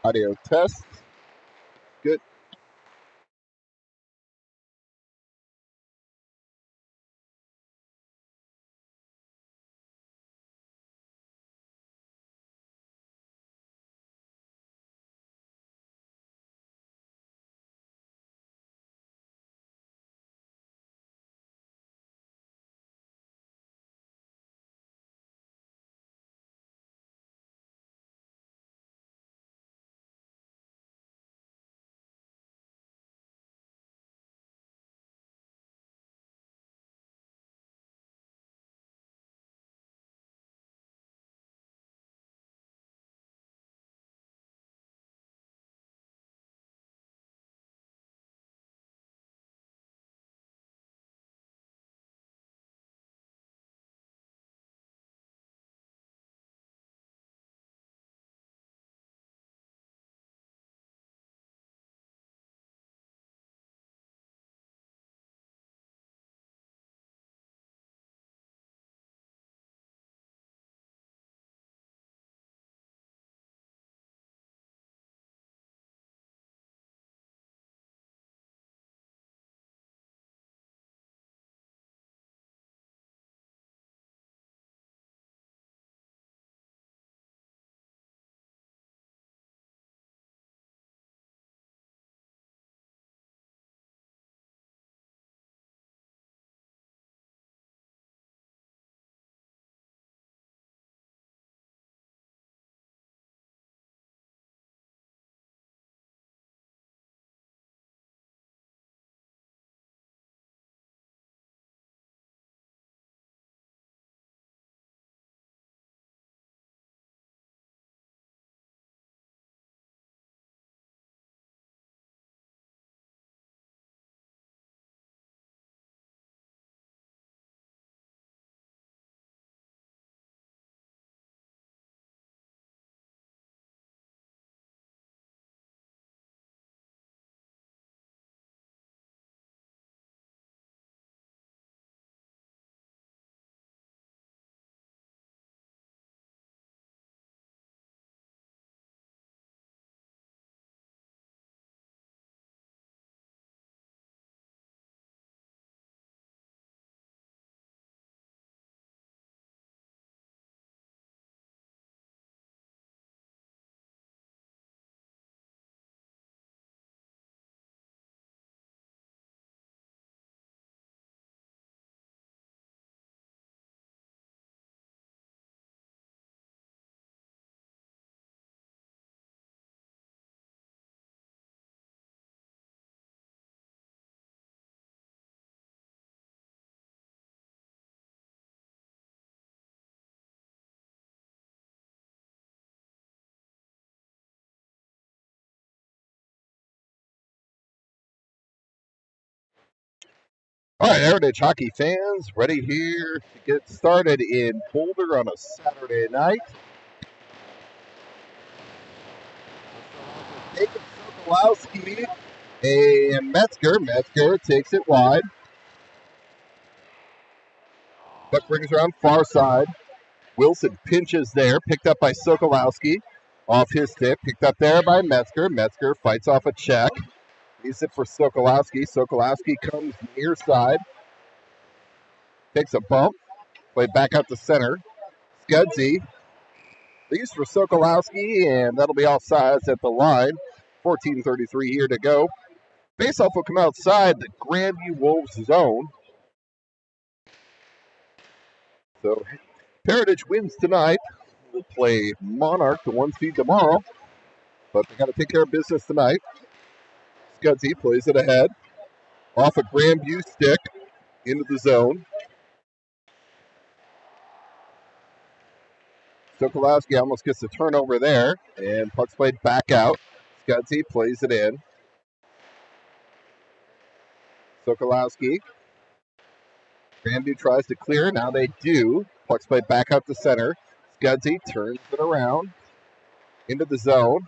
Audio test. Good. All right, Heritage hockey fans, ready here to get started in Boulder on a Saturday night. Jacob Sokolowski and Metzger. Metzger takes it wide. Puck brings around far side. Wilson pinches there, picked up by Sokolowski. Off his stick, picked up there by Metzger. Metzger fights off a check. Leaves it for Sokolowski. Sokolowski comes near side. Takes a bump. Played back out to center. Scudzy leaves for Sokolowski, and that'll be offsides at the line. 14:33 here to go. Faceoff will come outside the Grandview Wolves zone. So Heritage wins tonight. We'll play Monarch, the 1 seed, tomorrow. But they got to take care of business tonight. Scudzy plays it ahead. Off a Grandview stick into the zone. Sokolowski almost gets a turnover there. And puck's played back out. Scudzy plays it in. Sokolowski. Grandview tries to clear. Now they do. Puck's played back out to center. Scudzy turns it around into the zone.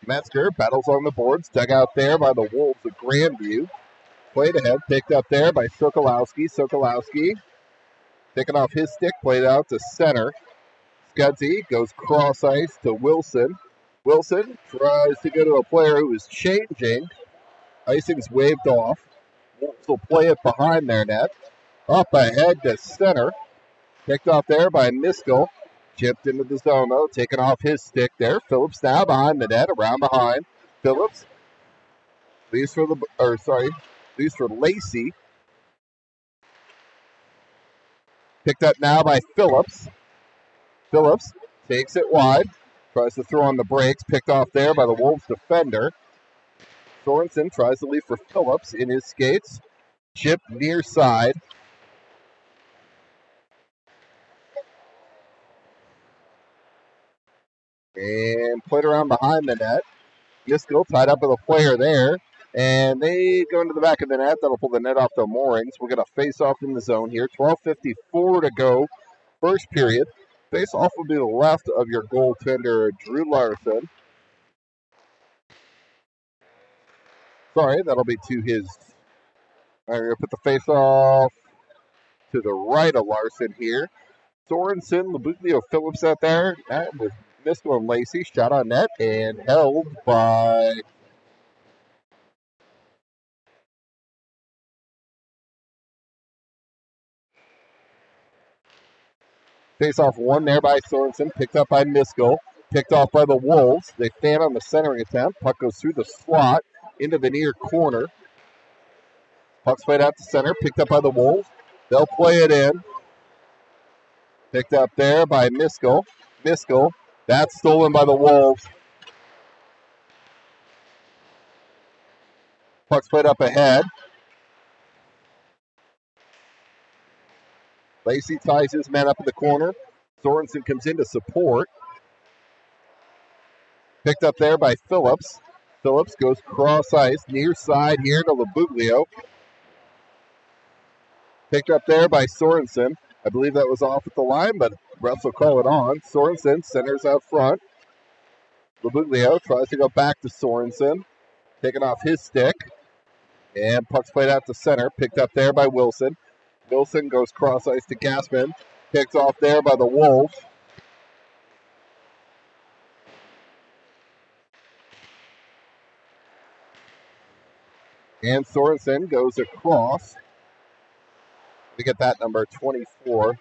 Metzger battles on the boards, dug out there by the Wolves of Grandview. Played ahead, picked up there by Sokolowski. Sokolowski taking off his stick, played out to center. Scudzy goes cross ice to Wilson. Wilson tries to go to a player who is changing. Icing's waved off. Wolves will play it behind their net. Up ahead to center. Picked off there by Miskell. Chipped into the zone though, taken off his stick there. Phillips now behind the net, around behind. Phillips leaves for Lacey. Picked up now by Phillips. Phillips takes it wide. Tries to throw on the brakes. Picked off there by the Wolves defender. Sorensen tries to leave for Phillips in his skates. Chip near side. And played around behind the net. Miskell tied up with a player there. And they go into the back of the net. That'll pull the net off the moorings. We're going to face off in the zone here. 12:54 to go. First period. Face off will be the left of your goaltender, Drew Larson. Sorry, that'll be to his. I'm going to put the face off to the right of Larson here. Sorensen, Labuglio, Phillips out there. That was Miskell and Lacey. Shot on net and held by. Face off one there by Sorensen. Picked up by Miskell. Picked off by the Wolves. They fan on the centering attempt. Puck goes through the slot into the near corner. Puck's played out to center. Picked up by the Wolves. They'll play it in. Picked up there by Miskell. Miskell. That's stolen by the Wolves. Puck's played up ahead. Lacey ties his man up in the corner. Sorensen comes in to support. Picked up there by Phillips. Phillips goes cross ice, near side here to Labuglio. Picked up there by Sorensen. I believe that was off at the line, but refs will call it on. Sorensen centers out front. Labuglio tries to go back to Sorensen. Taking off his stick. And puck's played out to center. Picked up there by Wilson. Wilson goes cross ice to Gaspin. Picked off there by the Wolves. And Sorensen goes across. We get that number 24.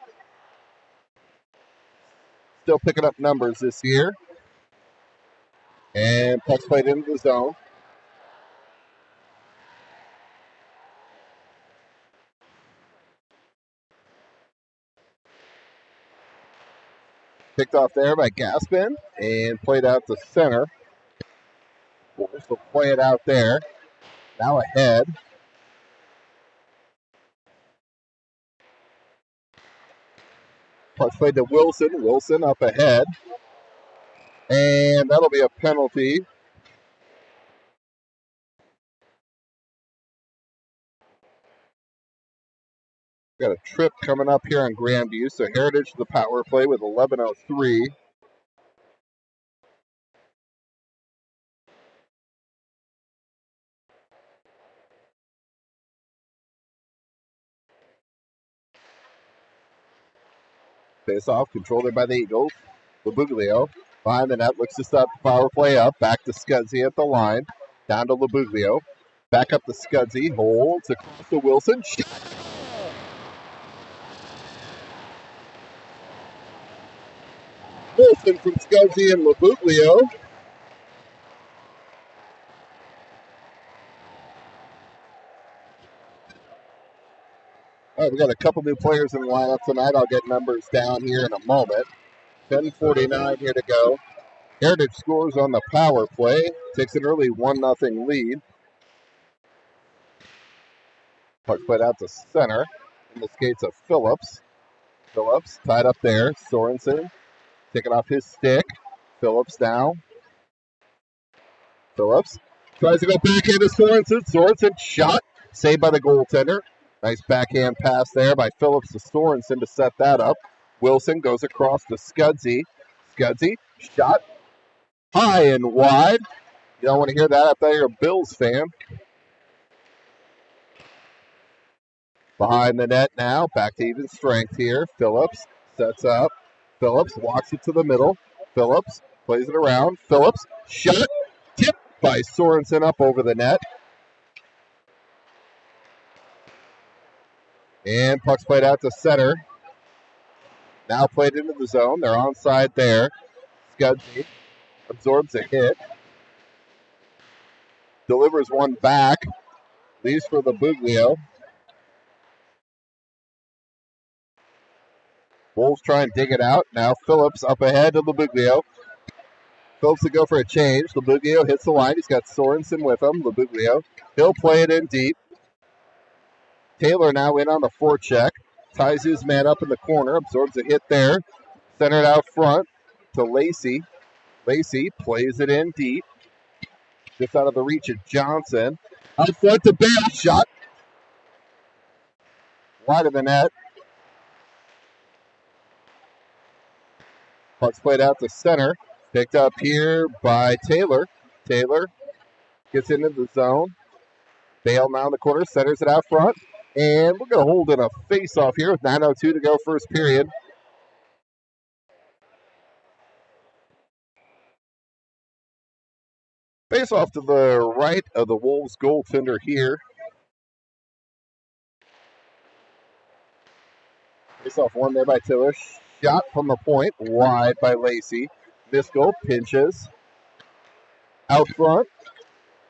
Still picking up numbers this year. And puck's played into the zone. Picked off there by Gaspin and played out to center. Wolves will play it out there. Now ahead. Puck's played to Wilson. Wilson up ahead. And that'll be a penalty. Got a trip coming up here on Grandview. So Heritage to the power play with 11:03. Face off, controlled there by the Eagles. Labuglio behind the net, looks to start the power play up. Back to Scudzy at the line. Down to Labuglio. Back up to Scudzy. Holds across to Wilson. Wilson from Scudzy and Labuglio. All right, we got a couple new players in the lineup tonight. I'll get numbers down here in a moment. 10:49 here to go. Heritage scores on the power play. Takes an early 1-0 lead. Puck played out to center. In the skates of Phillips. Phillips tied up there. Sorensen taking off his stick. Phillips now. Phillips tries to go backhand to Sorensen. Sorensen shot. Saved by the goaltender. Nice backhand pass there by Phillips to Sorensen to set that up. Wilson goes across to Scudzy. Scudzy shot high and wide. You don't want to hear that. I thought you're a Bills fan. Behind the net now. Back to even strength here. Phillips sets up. Phillips walks it to the middle. Phillips plays it around. Phillips, shot, tipped by Sorensen up over the net. And puck's played out to center. Now played into the zone. They're onside there. Scudzy absorbs a hit. Delivers one back. Leaves for the Buglio. Wolves try and dig it out. Now Phillips up ahead to Labuglio. Phillips to go for a change. Labuglio hits the line. He's got Sorensen with him. Labuglio. He'll play it in deep. Taylor now in on the forecheck. Ties his man up in the corner. Absorbs a hit there. Centered out front to Lacey. Lacey plays it in deep. Just out of the reach of Johnson. Out front to Bale. Shot. Wide of the net. Puck's played out to center. Picked up here by Taylor. Taylor gets into the zone. Bale now in the corner. Centers it out front. And we're going to hold in a face-off here with 9:02 to go first period. Face-off to the right of the Wolves goaltender here. Face-off won there by Taylor. Shot from the point, wide by Lacey. Miskell pinches. Out front.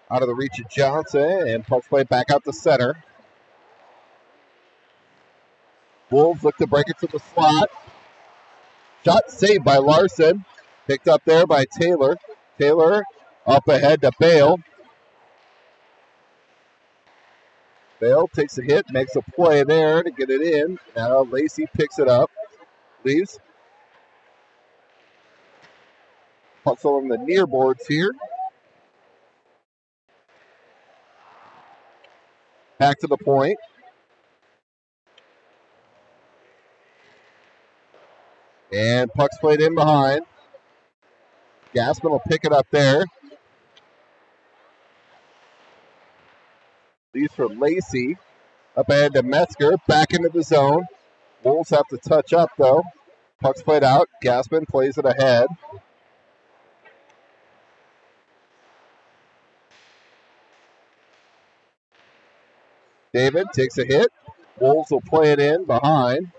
Out of the reach of Johnson. And puck's played back out to center. Wolves look to break it to the slot. Shot saved by Larson. Picked up there by Taylor. Taylor up ahead to Bale. Bale takes a hit, makes a play there to get it in. Now Lacey picks it up. Leaves. Puck's on the near boards here. Back to the point. And puck's played in behind. Gaspin will pick it up there. Leaves for Lacey. Up ahead to Metzger. Back into the zone. Wolves have to touch up though. Puck's played out. Gaspin plays it ahead. David takes a hit. Wolves will play it in behind.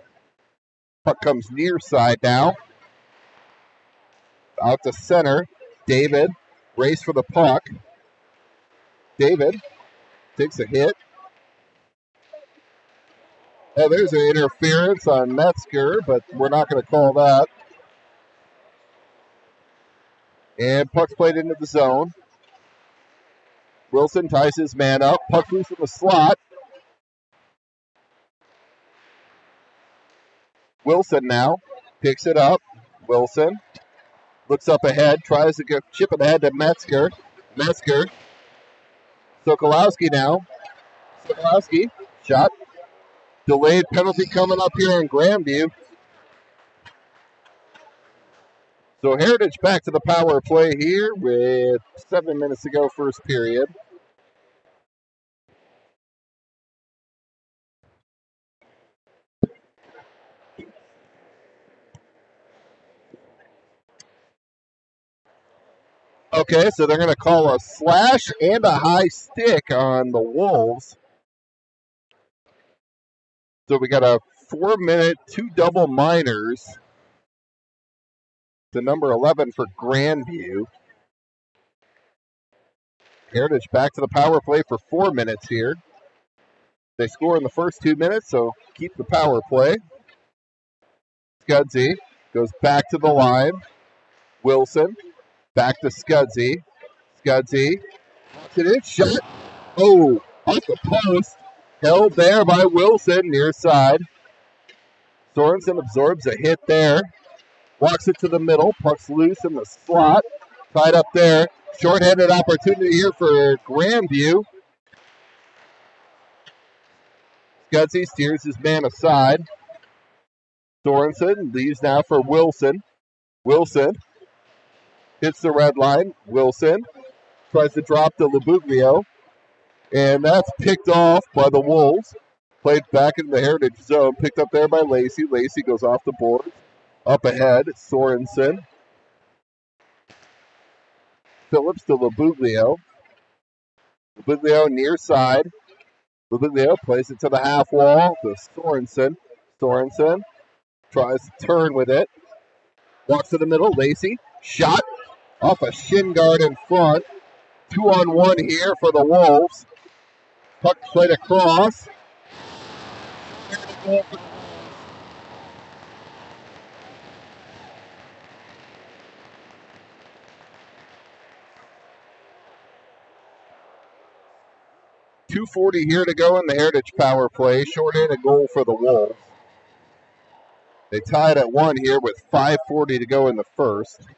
Puck comes near side now. Out to center. David. Race for the puck. David takes a hit. Oh, there's an interference on Metzger, but we're not going to call that. And puck's played into the zone. Wilson ties his man up. Puck loose in the slot. Wilson now picks it up. Wilson looks up ahead, tries to get chip it ahead to Metzger. Metzger. Sokolowski now. Sokolowski, shot. Delayed penalty coming up here in Grandview. So Heritage back to the power play here with 7 minutes to go first period. Okay, so they're going to call a slash and a high stick on the Wolves. So we got a 4-minute, 2 double minors to number 11 for Grandview. Heritage back to the power play for 4 minutes here. They score in the first 2 minutes, so keep the power play. Scudzy goes back to the line. Wilson back to Scudzy. Scudzy to this shot. Oh, off the post. Held there by Wilson, near side. Sorensen absorbs a hit there. Walks it to the middle. Puck's loose in the slot. Tied up there. Short-handed opportunity here for Grandview. Scudzy steers his man aside. Sorensen leaves now for Wilson. Wilson hits the red line. Wilson tries to drop to Labuglio. And that's picked off by the Wolves. Played back in the Heritage zone. Picked up there by Lacey. Lacey goes off the board. Up ahead, Sorensen. Phillips to Labuglio. Labuglio near side. Labuglio plays it to the half wall to Sorensen. Sorensen tries to turn with it. Walks to the middle. Lacey. Shot off a shin guard in front. 2-on-1 here for the Wolves. Puck played across. 2:40 here to go in the Heritage Power Play. Short-handed goal for the Wolves. They tied at 1 here with 5:40 to go in the first.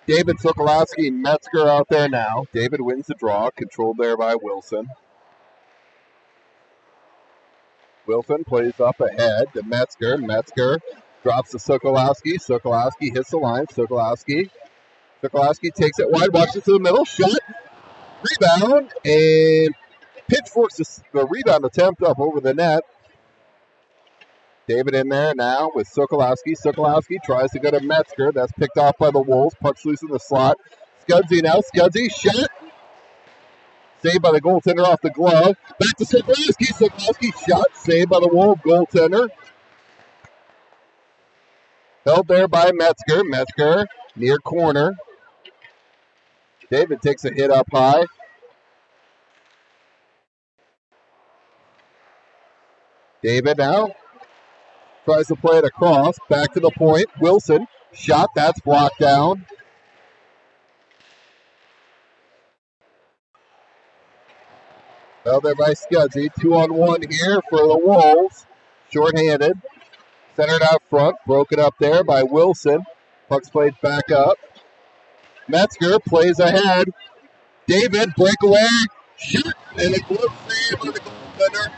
David Sokolowski and Metzger out there now. David wins the draw, controlled there by Wilson. Wilson plays up ahead to Metzger. Metzger drops to Sokolowski. Sokolowski hits the line. Sokolowski takes it wide, watches to the middle. Shot, rebound, and pitchforks the rebound attempt up over the net. David in there now with Sokolowski. Sokolowski tries to go to Metzger. That's picked off by the Wolves. Puck's loose in the slot. Scudzy now. Scudzy shot. Saved by the goaltender off the glove. Back to Sokolowski. Sokolowski shot. Saved by the Wolves goaltender. Held there by Metzger. Metzger near corner. David takes a hit up high. David now tries to play it across. Back to the point. Wilson. Shot. That's blocked down. Held there by Scudzy. 2-on-1 here for the Wolves. Short-handed. Centered out front. Broken up there by Wilson. Puck's played back up. Metzger plays ahead. David, breakaway. Shoot. And a glove save on the goaltender.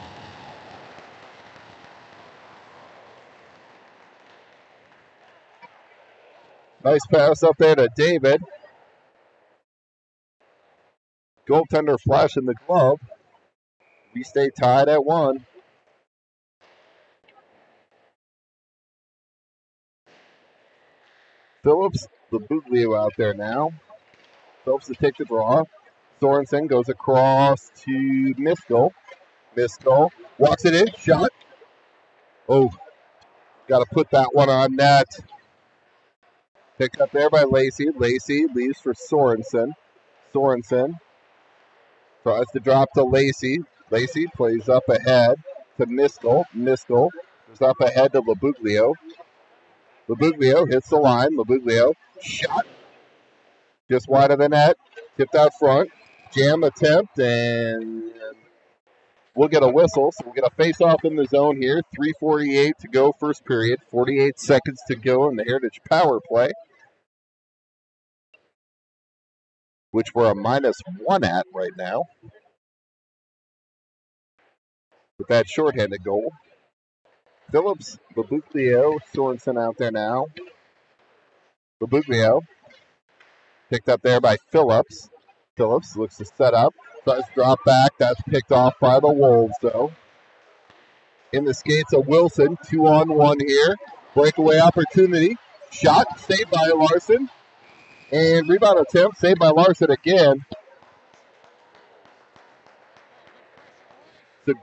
Nice pass up there to David. Goaltender flashing the glove. We stay tied at 1. Phillips, Labuglio out there now. Phillips to take the draw. Sorensen goes across to Miskell. Miskell walks it in. Shot. Oh, got to put that one on net. Picked up there by Lacey. Lacey leaves for Sorensen. Sorensen tries to drop to Lacey. Lacey plays up ahead to Miskell. Miskell goes up ahead to Labuglio. Labuglio hits the line. Labuglio shot just wide of the net. Tipped out front. Jam attempt, and we'll get a whistle. So we'll get a face-off in the zone here. 3:48 to go, first period. 48 seconds to go in the Heritage Power Play, which we're a -1 at right now with that shorthanded goal. Phillips, Labuglio, Sorensen out there now. Labuglio picked up there by Phillips. Phillips looks to set up. Tries to drop back. That's picked off by the Wolves, though. In the skates of Wilson. 2-on-1 here. Breakaway opportunity. Shot. Saved by Larson. And rebound attempt. Saved by Larson again. The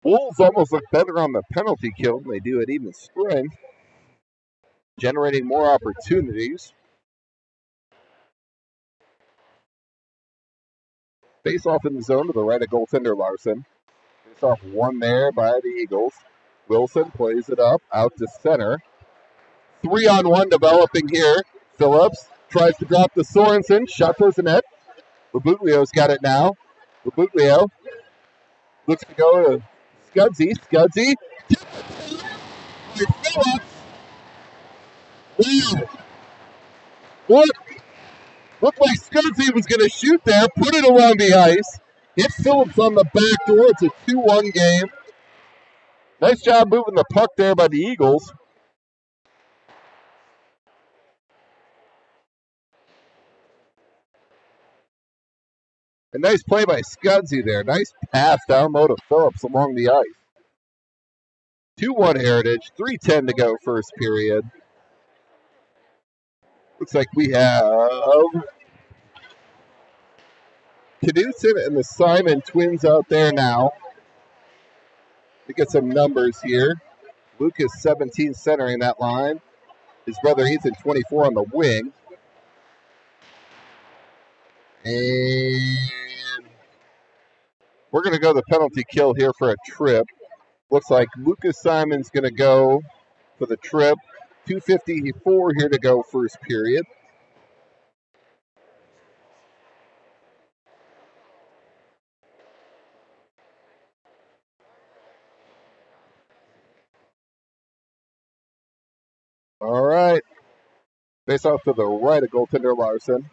Wolves almost look better on the penalty kill than they do at even strength. Generating more opportunities. Face off in the zone to the right of goaltender Larson. Face off one there by the Eagles. Wilson plays it up out to center. 3-on-1 developing here. Phillips tries to drop to Sorensen. Shot towards the net. Labuglio's got it now. Labuglio looks to go to Scudzy. Scudzy. Phillips. Wow. What? Looked like Scudzy was going to shoot there, put it along the ice. Hit Phillips on the back door. It's a 2-1 game. Nice job moving the puck there by the Eagles. A nice play by Scudsy there. Nice pass down low to Phillips along the ice. 2-1 Heritage. 3:10 to go first period. Looks like we have Knudsen and the Simon twins out there now. We get some numbers here. Lucas 17 centering that line. His brother Ethan 24 on the wing. And we're going to go the penalty kill here for a trip. Looks like Lucas Simon's going to go for the trip. 2:54 here to go first period. All right. Face off to the right of goaltender Larson.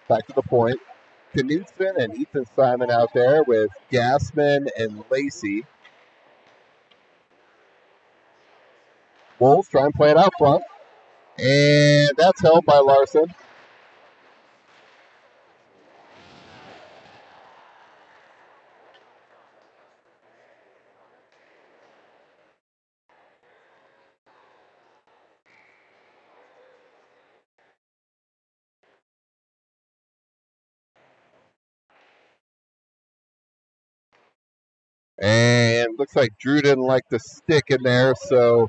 Back to the point. Knudsen and Ethan Simon out there with Gassman and Lacey. Wolves try and play it out front. And that's held by Larson. And looks like Drew didn't like the stick in there, so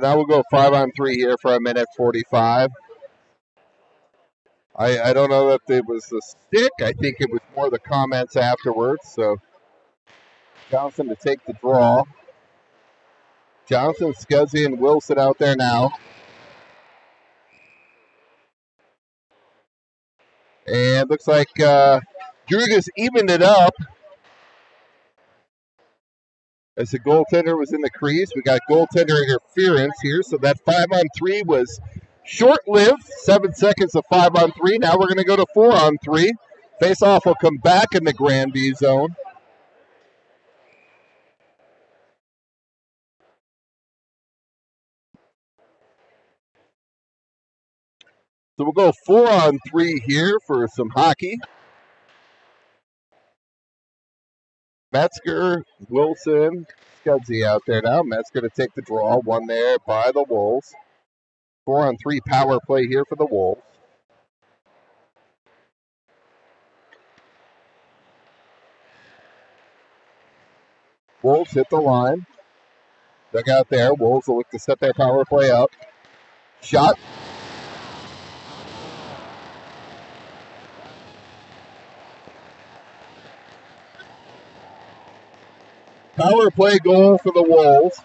now we'll go 5-on-3 here for a minute 45. I don't know if it was the stick. I think it was more the comments afterwards. So Johnson to take the draw. Johnson, Scuzzy, and Wilson out there now. And looks like Drew just evened it up as the goaltender was in the crease. We got goaltender interference here. So that 5-on-3 was short-lived. 7 seconds of 5-on-3. Now we're going to go to 4-on-3. Face-off will come back in the Grandview zone. So we'll go 4-on-3 here for some hockey. Metzger, Wilson, Scudzy out there now. Metzger to take the draw. One there by the Wolves. 4-on-3 power play here for the Wolves. Wolves hit the line. Dug out there. Wolves will look to set their power play up. Shot. Power play goal for the Wolves.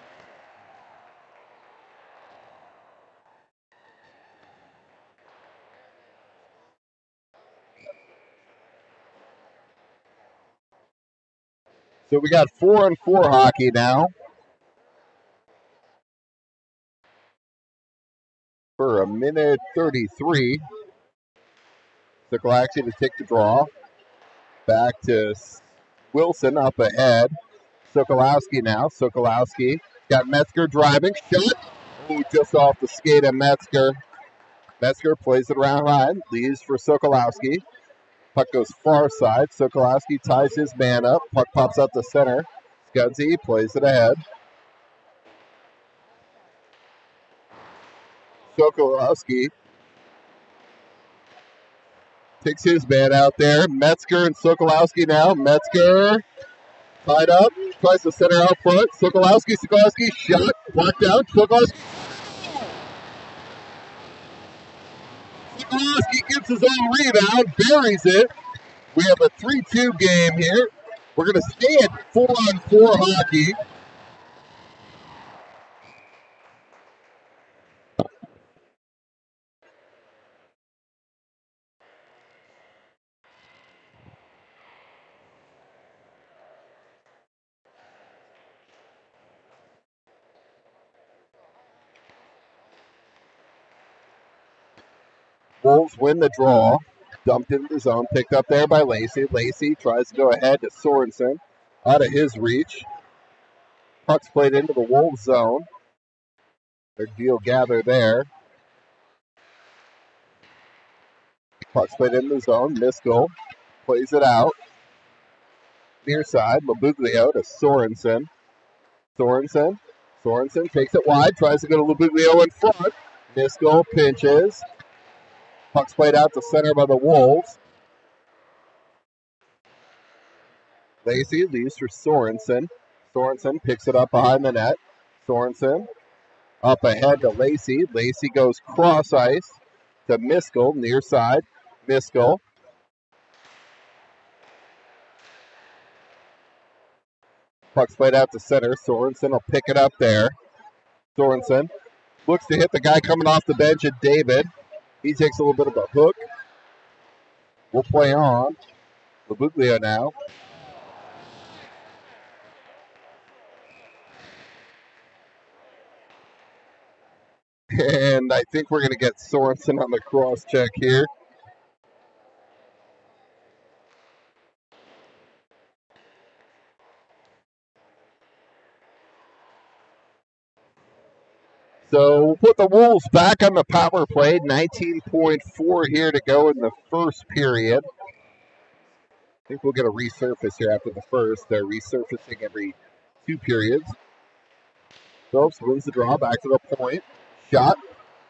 So we got 4-on-4 hockey now. For a minute 33. Sokolowski to take the draw. Back to Wilson up ahead. Sokolowski now. Sokolowski got Metzger driving. Shot. Oh, just off the skate of Metzger. Metzger plays it around line. Leaves for Sokolowski. Puck goes far side. Sokolowski ties his man up. Puck pops out the center. Scudzy plays it ahead. Sokolowski takes his man out there. Metzger and Sokolowski now. Metzger tied up. Tries to center out front. Sokolowski shot. Blocked out. Sokolowski gets his own rebound. Buries it. We have a 3-2 game here. We're going to stay at 4-on-4 hockey. Wolves win the draw. Dumped into the zone, picked up there by Lacey. Lacey tries to go ahead to Sorensen. Out of his reach. Puck's played into the Wolves zone. Their deal gather there. Puck's played into the zone. Miskell plays it out. Near side, Labuglio to Sorensen. Sorensen takes it wide, tries to go to Labuglio in front. Miskell pinches. Puck's played out to center by the Wolves. Lacey leaves for Sorensen. Sorensen picks it up behind the net. Sorensen up ahead to Lacey. Lacey goes cross ice to Miskell, near side. Miskell. Puck's played out to center. Sorensen will pick it up there. Sorensen looks to hit the guy coming off the bench at David. He takes a little bit of a hook. We'll play on. Labuglio now. And I think we're going to get Sorensen on the cross check here. So we'll put the Wolves back on the power play. 19.4 here to go in the first period. I think we'll get a resurface here after the first. They're resurfacing every 2 periods. Phillips wins the draw, back to the point. Shot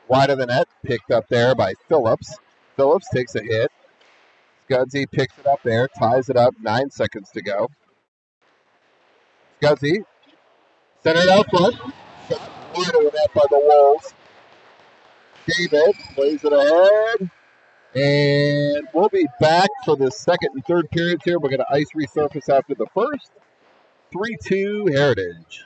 wide of the net, picked up there by Phillips. Phillips takes a hit. Scudzy picks it up there, ties it up, 9 seconds to go. Scudzy centered out front. Shot wide of the net by the Wolves. David plays it ahead. And we'll be back for the second and third periods here. We're going to ice resurface after the first. 3-2 Heritage.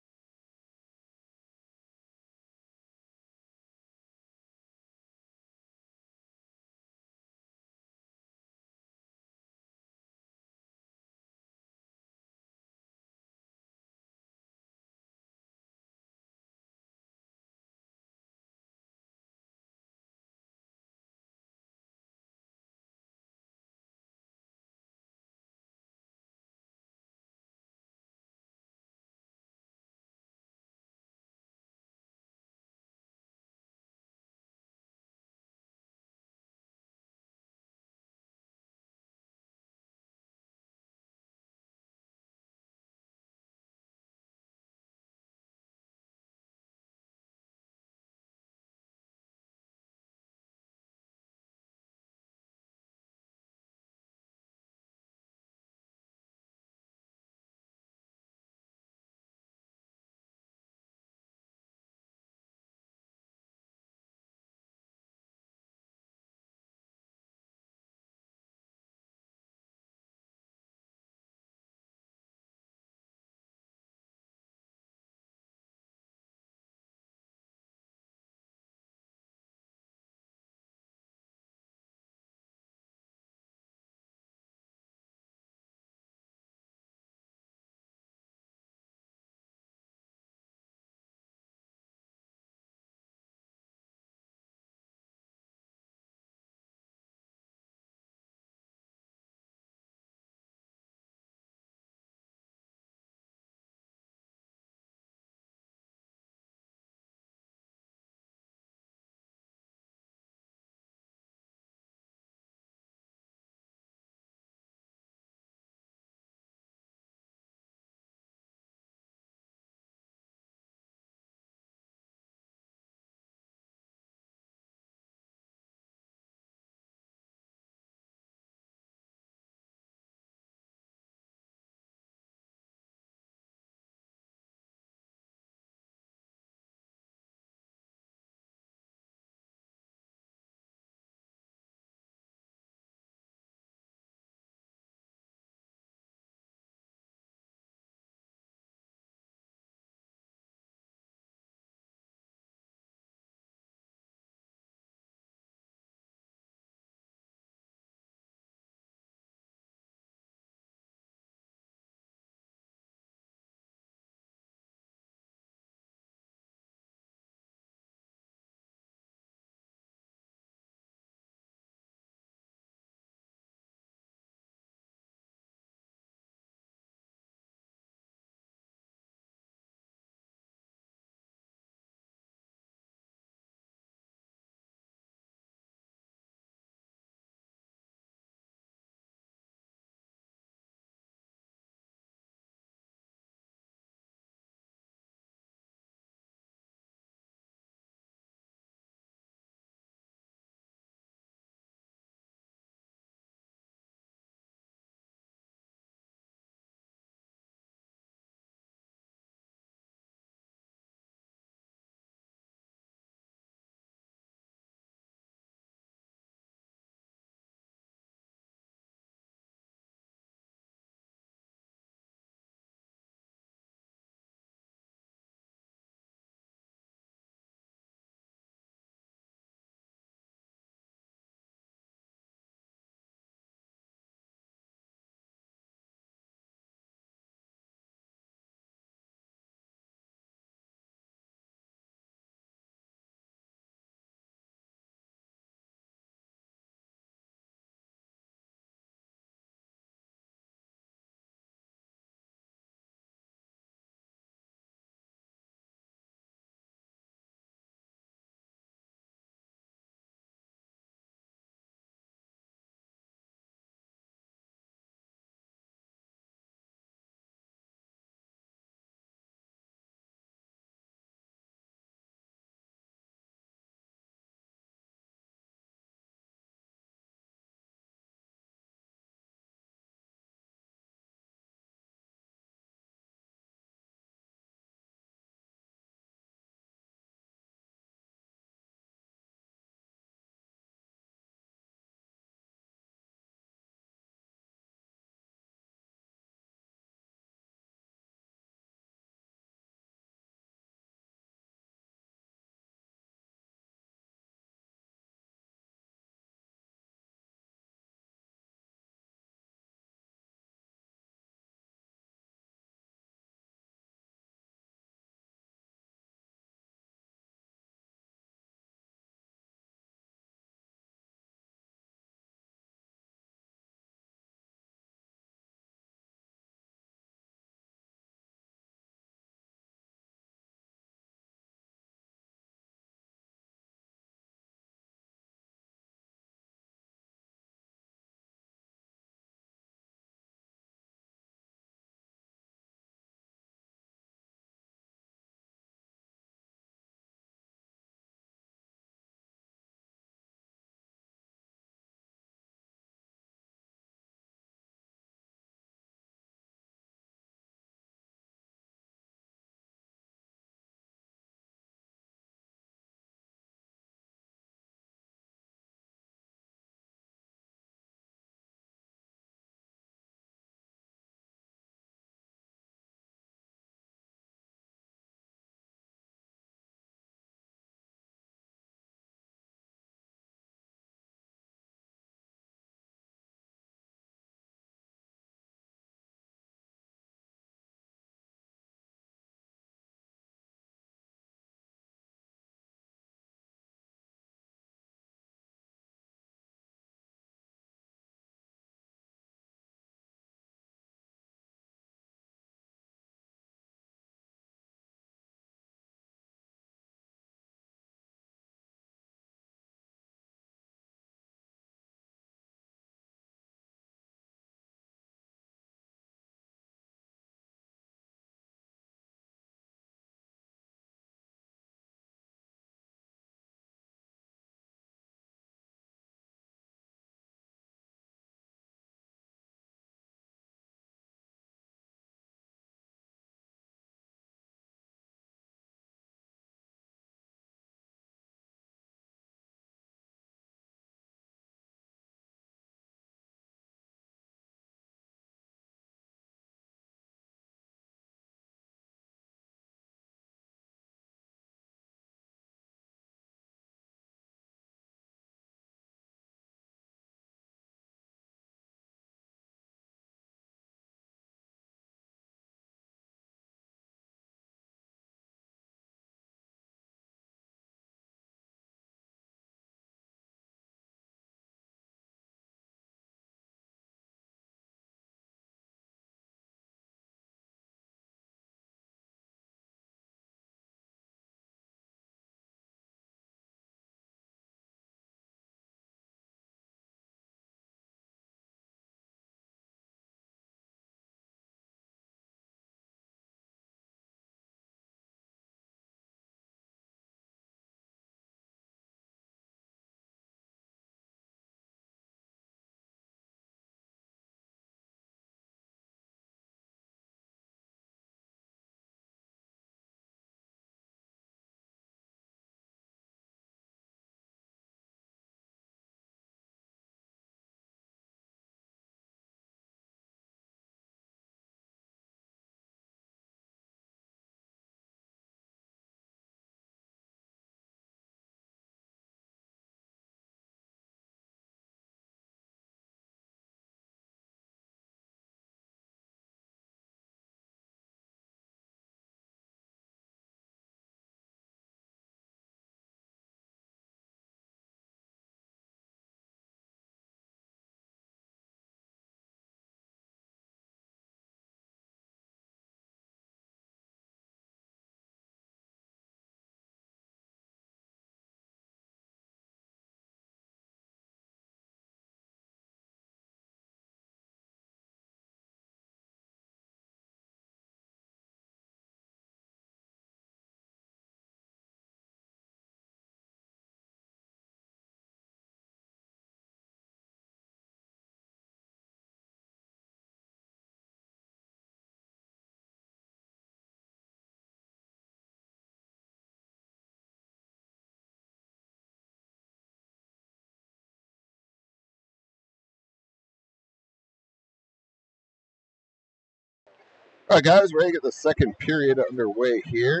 All right, guys, ready to get the second period underway here.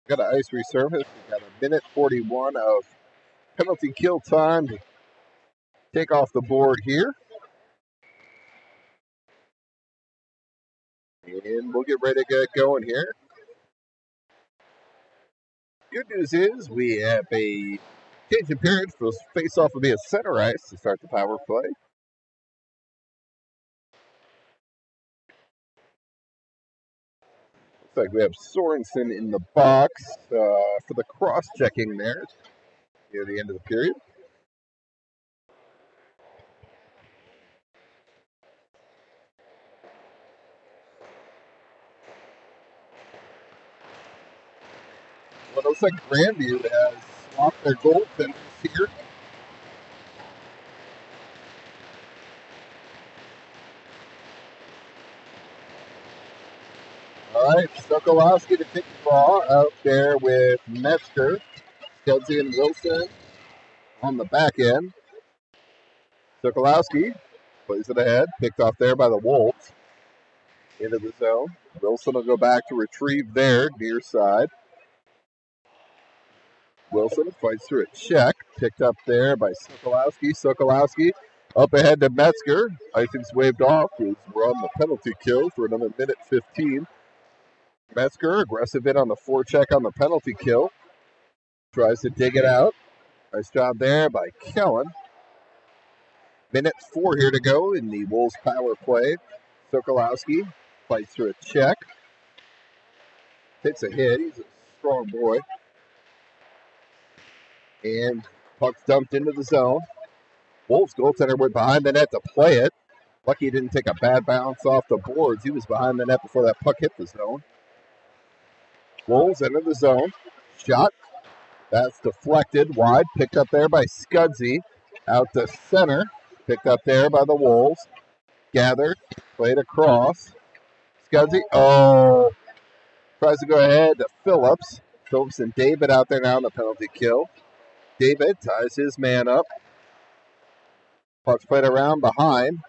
Got an ice resurface. We've got a minute 41 of penalty kill time to take off the board here. And we'll get ready to get going here. Good news is we have a change in period for face-off will be a center ice to start the power play. Looks like we have Sorensen in the box for the cross-checking there near the end of the period. Well, it looks like Grandview has swapped their goaltenders here. All right, Sokolowski to pick the ball out there with Metzger, Skelzy, and Wilson on the back end. Sokolowski plays it ahead, picked off there by the Wolves. Into the zone. Wilson will go back to retrieve there, near side. Wilson fights through a check, picked up there by Sokolowski. Sokolowski up ahead to Metzger. Icing's waved off. We're on the penalty kill for another minute 15. Metzger aggressive in on the forecheck on the penalty kill. Tries to dig it out. Nice job there by Kellen. Minute 4 here to go in the Wolves power play. Sokolowski fights through a check. Takes a hit. He's a strong boy. And puck's dumped into the zone. Wolves goaltender went behind the net to play it. Lucky he didn't take a bad bounce off the boards. He was behind the net before that puck hit the zone. Wolves enter the zone. Shot. That's deflected wide. Picked up there by Scudsy. Out to center. Picked up there by the Wolves. Gathered. Played across. Scudsy. Oh. Tries to go ahead to Phillips. Phillips and David out there now on the penalty kill. David ties his man up. Puck's played around behind.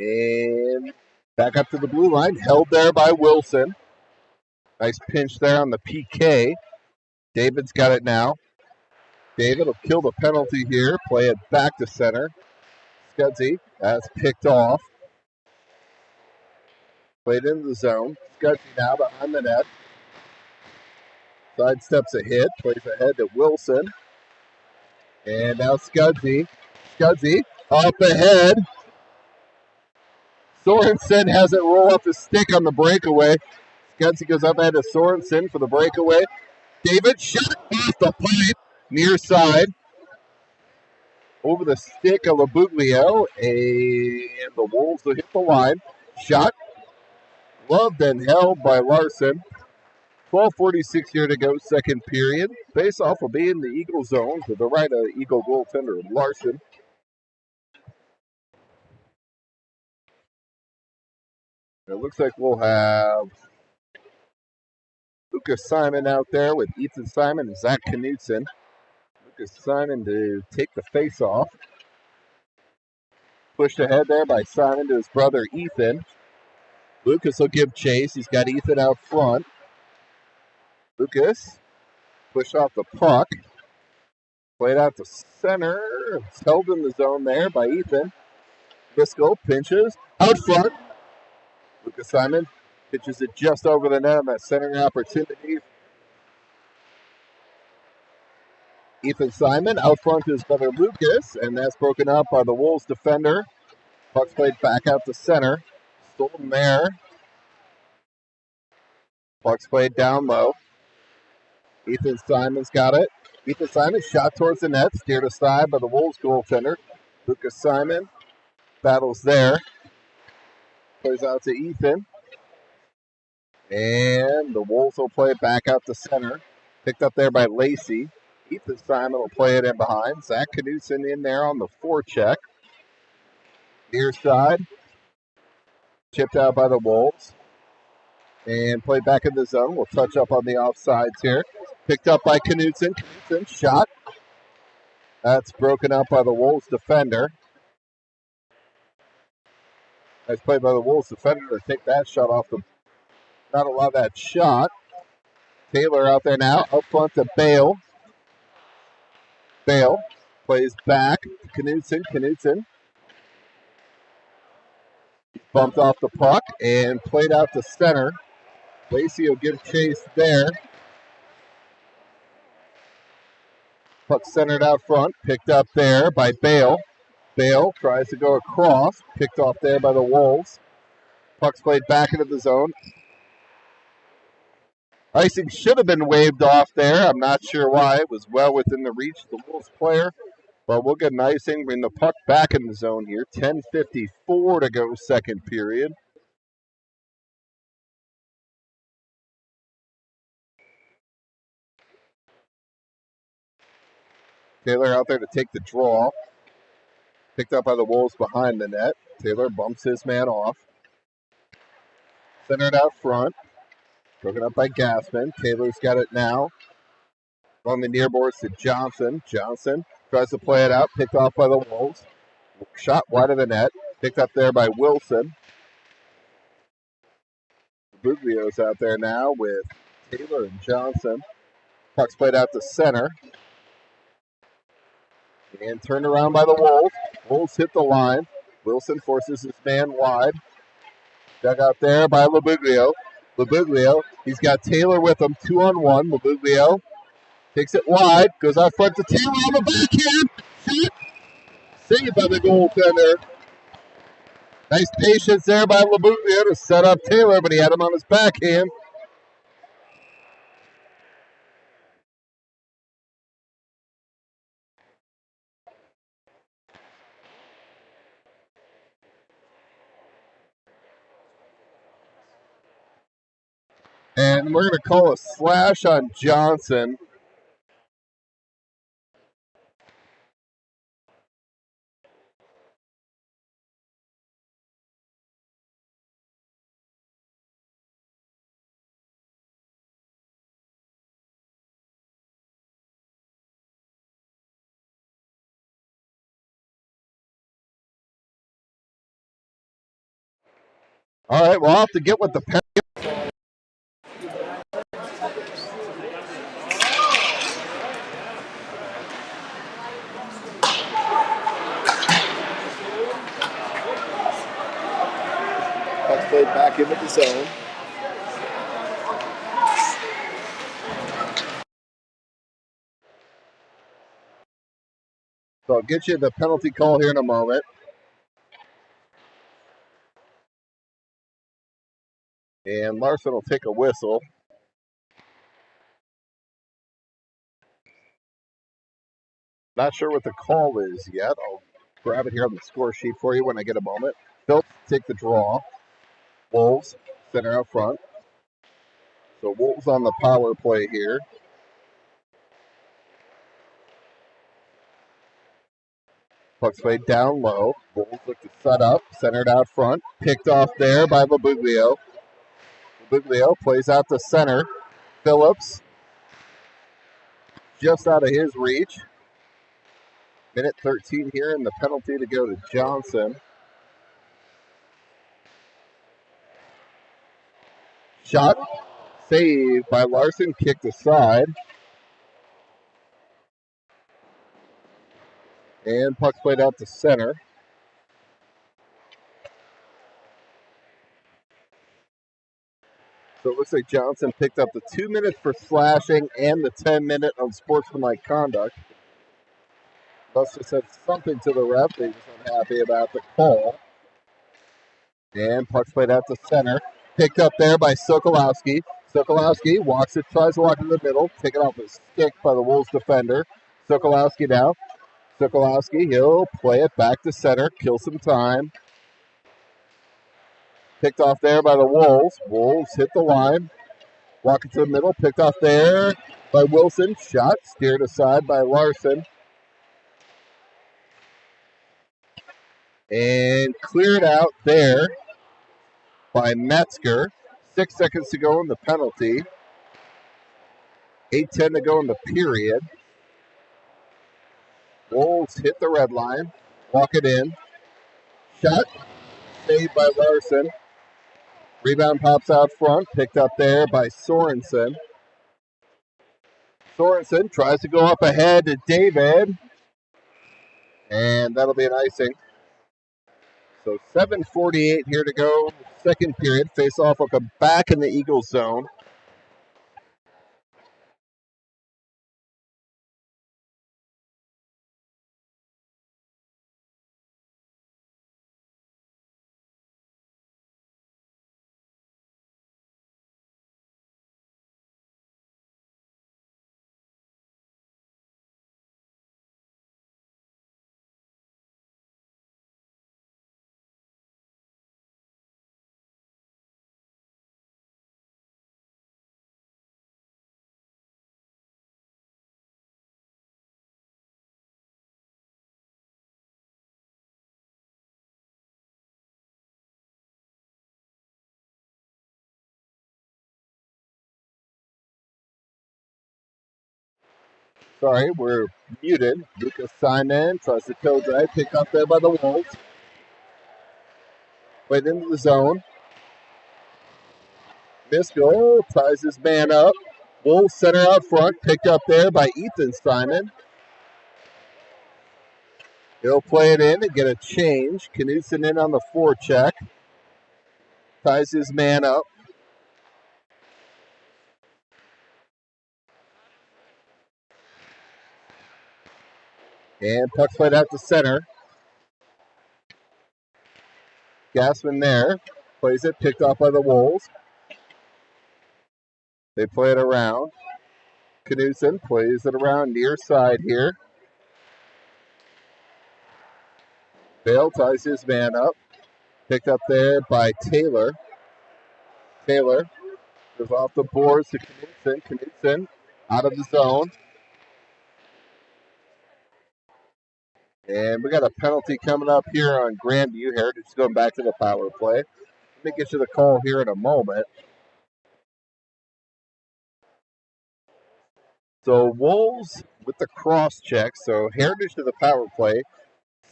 And back up to the blue line. Held there by Wilson. Nice pinch there on the PK. David's got it now. David will kill the penalty here. Play it back to center. Scudsy, that's picked off. Played into the zone. Scudsy now behind the net. Sidesteps a hit. Plays ahead to Wilson. And now Scudsy. Scudsy up ahead. Sorensen has it roll off his stick on the breakaway. Scudsy goes up ahead to Sorensen for the breakaway. David shot off the pipe, near side. Over the stick of Labuglio, and the Wolves will hit the line. Shot, loved and held by Larson. 12:46 here to go, second period. Face-off will be in the Eagle zone to the right of Eagle goaltender Larson. It looks like we'll have Lucas Simon out there with Ethan Simon and Zach Knutson. Lucas Simon to take the face-off. Pushed ahead there by Simon to his brother Ethan. Lucas will give chase. He's got Ethan out front. Lucas pushed off the puck. Played out to center. It's held in the zone there by Ethan. Driscoll pinches out front. Lucas Simon pitches it just over the net on that centering opportunity. Ethan Simon out front to his brother Lucas, and that's broken up by the Wolves defender. Puck's played back out to center. Stolen there. Puck's played down low. Ethan Simon's got it. Ethan Simon shot towards the net, steered aside by the Wolves goaltender. Lucas Simon battles there. Plays out to Ethan. And the Wolves will play it back out to center. Picked up there by Lacey. Ethan Simon will play it in behind. Zach Knutson in there on the forecheck. Near side. Chipped out by the Wolves. And played back in the zone. We'll touch up on the offsides here. Picked up by Knutson. Knutson shot. That's broken up by the Wolves defender. Nice play by the Wolves defender to take that shot off the. Not allow that shot. Taylor out there now, up front to Bale. Bale plays back to Knudsen. Knudsen bumped off the puck and played out to center. Lacey will give chase there. Puck centered out front, picked up there by Bale. Bale tries to go across, picked off there by the Wolves. Puck's played back into the zone. Icing should have been waved off there. I'm not sure why. It was well within the reach of the Wolves player. But we'll get an icing, bring the puck back in the zone here. 10:54 to go, second period. Taylor out there to take the draw. Picked up by the Wolves behind the net. Taylor bumps his man off. Centered out front. Broken up by Gassman. Taylor's got it now. On the near boards to Johnson. Johnson tries to play it out. Picked off by the Wolves. Shot wide of the net. Picked up there by Wilson. Buglio's out there now with Taylor and Johnson. Puck's played out to center. And turned around by the Wolves. Wolves hit the line. Wilson forces his man wide. Dug out there by Labuglio. Labuglio, he's got Taylor with him, 2-on-1. Labuglio takes it wide, goes out front to Taylor on the backhand. Shot. Saved by the goaltender. Nice patience there by Labuglio to set up Taylor, but he had him on his backhand. And we're going to call a slash on Johnson. All right, we'll have to get with the penalty. Puck's played back into the zone. So I'll get you the penalty call here in a moment. And Larson will take a whistle. Not sure what the call is yet. I'll grab it here on the score sheet for you when I get a moment. Phillips take the draw. Wolves center out front. So Wolves on the power play here. Puck's played down low. Wolves look to set up. Centered out front. Picked off there by Labuglio. Labuglio plays out to center. Phillips just out of his reach. Minute 13 here, and the penalty to go to Johnson. Shot saved by Larson, kicked aside. And puck's played out to center. So it looks like Johnson picked up the 2 minutes for slashing and the 10-minute unsportsmanlike conduct. Must have said something to the ref. He was unhappy about the call. And puck's played out to center. Picked up there by Sokolowski. Sokolowski walks it, tries to walk in the middle. Taken off his stick by the Wolves defender. Sokolowski now. Sokolowski, he'll play it back to center. Kill some time. Picked off there by the Wolves. Wolves hit the line. Walk it to the middle. Picked off there by Wilson. Shot steered aside by Larson. And cleared out there by Metzger. 6 seconds to go in the penalty. 8:10 to go in the period. Wolves hit the red line. Walk it in. Shot. saved by Larson. Rebound pops out front, picked up there by Sorensen. Sorensen tries to go up ahead to David, and that'll be an icing. So 7:48 here to go. Second period. Face off will come back in the Eagles zone. Sorry, we're muted. Lucas Simon tries to toe drive, picked up there by the Wolves. Played into the zone. Misko ties his man up. Wolves center out front, picked up there by Ethan Simon. He'll play it in and get a change. Knudsen in on the forecheck. Ties his man up. And puck's played out to center. Gassman there. Plays it, picked off by the Wolves. They play it around. Knudsen plays it around near side here. Bale ties his man up. Picked up there by Taylor. Taylor goes off the boards to Knudsen. Knudsen out of the zone. And we got a penalty coming up here on Grandview. Heritage going back to the power play. Let me get you the call here in a moment. So Wolves with the cross check. So Heritage to the power play.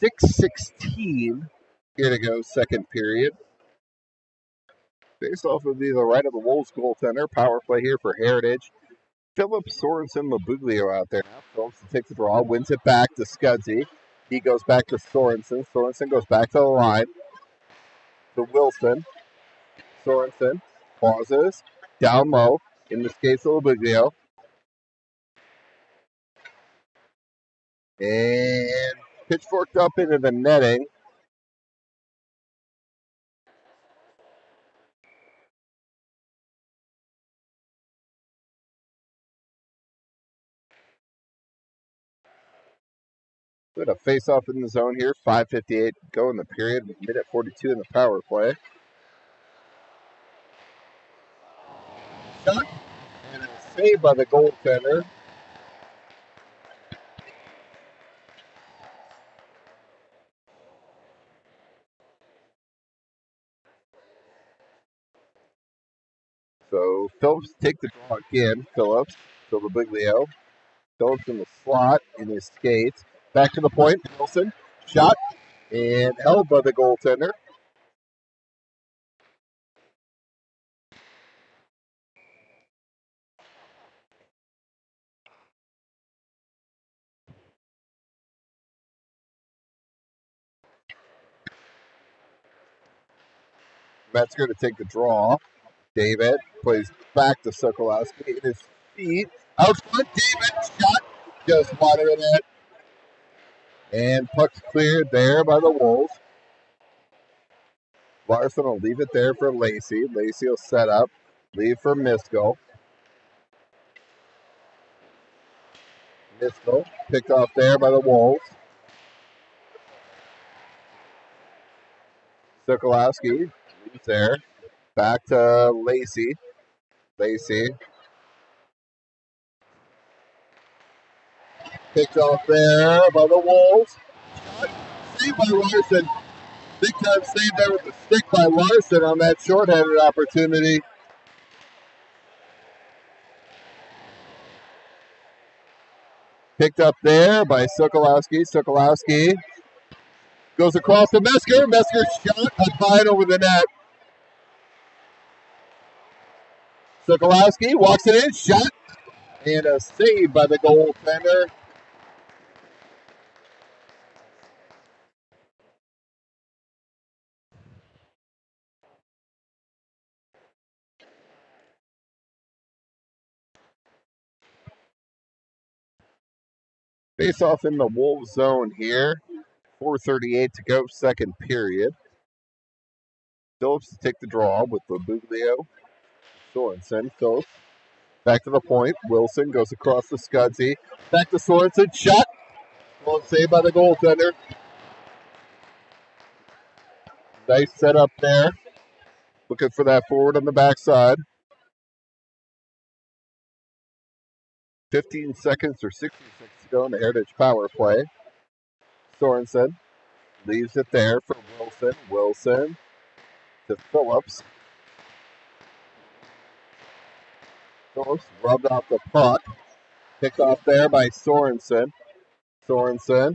6:16 here to go, second period. Face off would be the right of the Wolves goaltender. Power play here for Heritage. Philip Sorensen Mabuglio out there now. Phillips takes the draw, wins it back to Scudzy. He goes back to Sorensen. Sorensen goes back to the line. To Wilson. Sorensen pauses. Down low. In the skates of Mabuglio. And pitchforked up into the netting. We had a face-off in the zone here. 5:58 go in the period. Minute 42 in the power play. Shot and a save by the goaltender. So Phillips take the draw again. Phillips to Mabuglio. Phillips in the slot in his skates. Back to the point. Wilson shot and held by the goaltender. Metzger to take the draw. David plays back to Sokolowski in his feet. Out front, David shot just wide of the net. And puck's cleared there by the Wolves. Larson will leave it there for Lacey. Lacey will set up. Leave for Misko. Misko picked off there by the Wolves. Sokolowski leaves there. Back to Lacey. Lacey picked off there by the Wolves. Saved by Larson. Big time save there with the stick by Larson on that shorthanded opportunity. Picked up there by Sokolowski. Sokolowski Goes across to Mesker. Mesker shot high and over the net. Sokolowski walks it in. Shot. And a save by the goaltender. Face off in the Wolves zone here. 4:38 to go, second period. Phillips to take the draw with Labuglio. Sorensen. Phillips back to the point. Wilson goes across to Scudzy. Back to Sorensen. Shot. Well, saved by the goaltender. Nice setup there. Looking for that forward on the backside. 15 seconds or 16 seconds to go in the Heritage power play. Sorensen leaves it there for Wilson. Wilson to Phillips. Phillips rubbed off the puck. Picked off there by Sorensen. Sorensen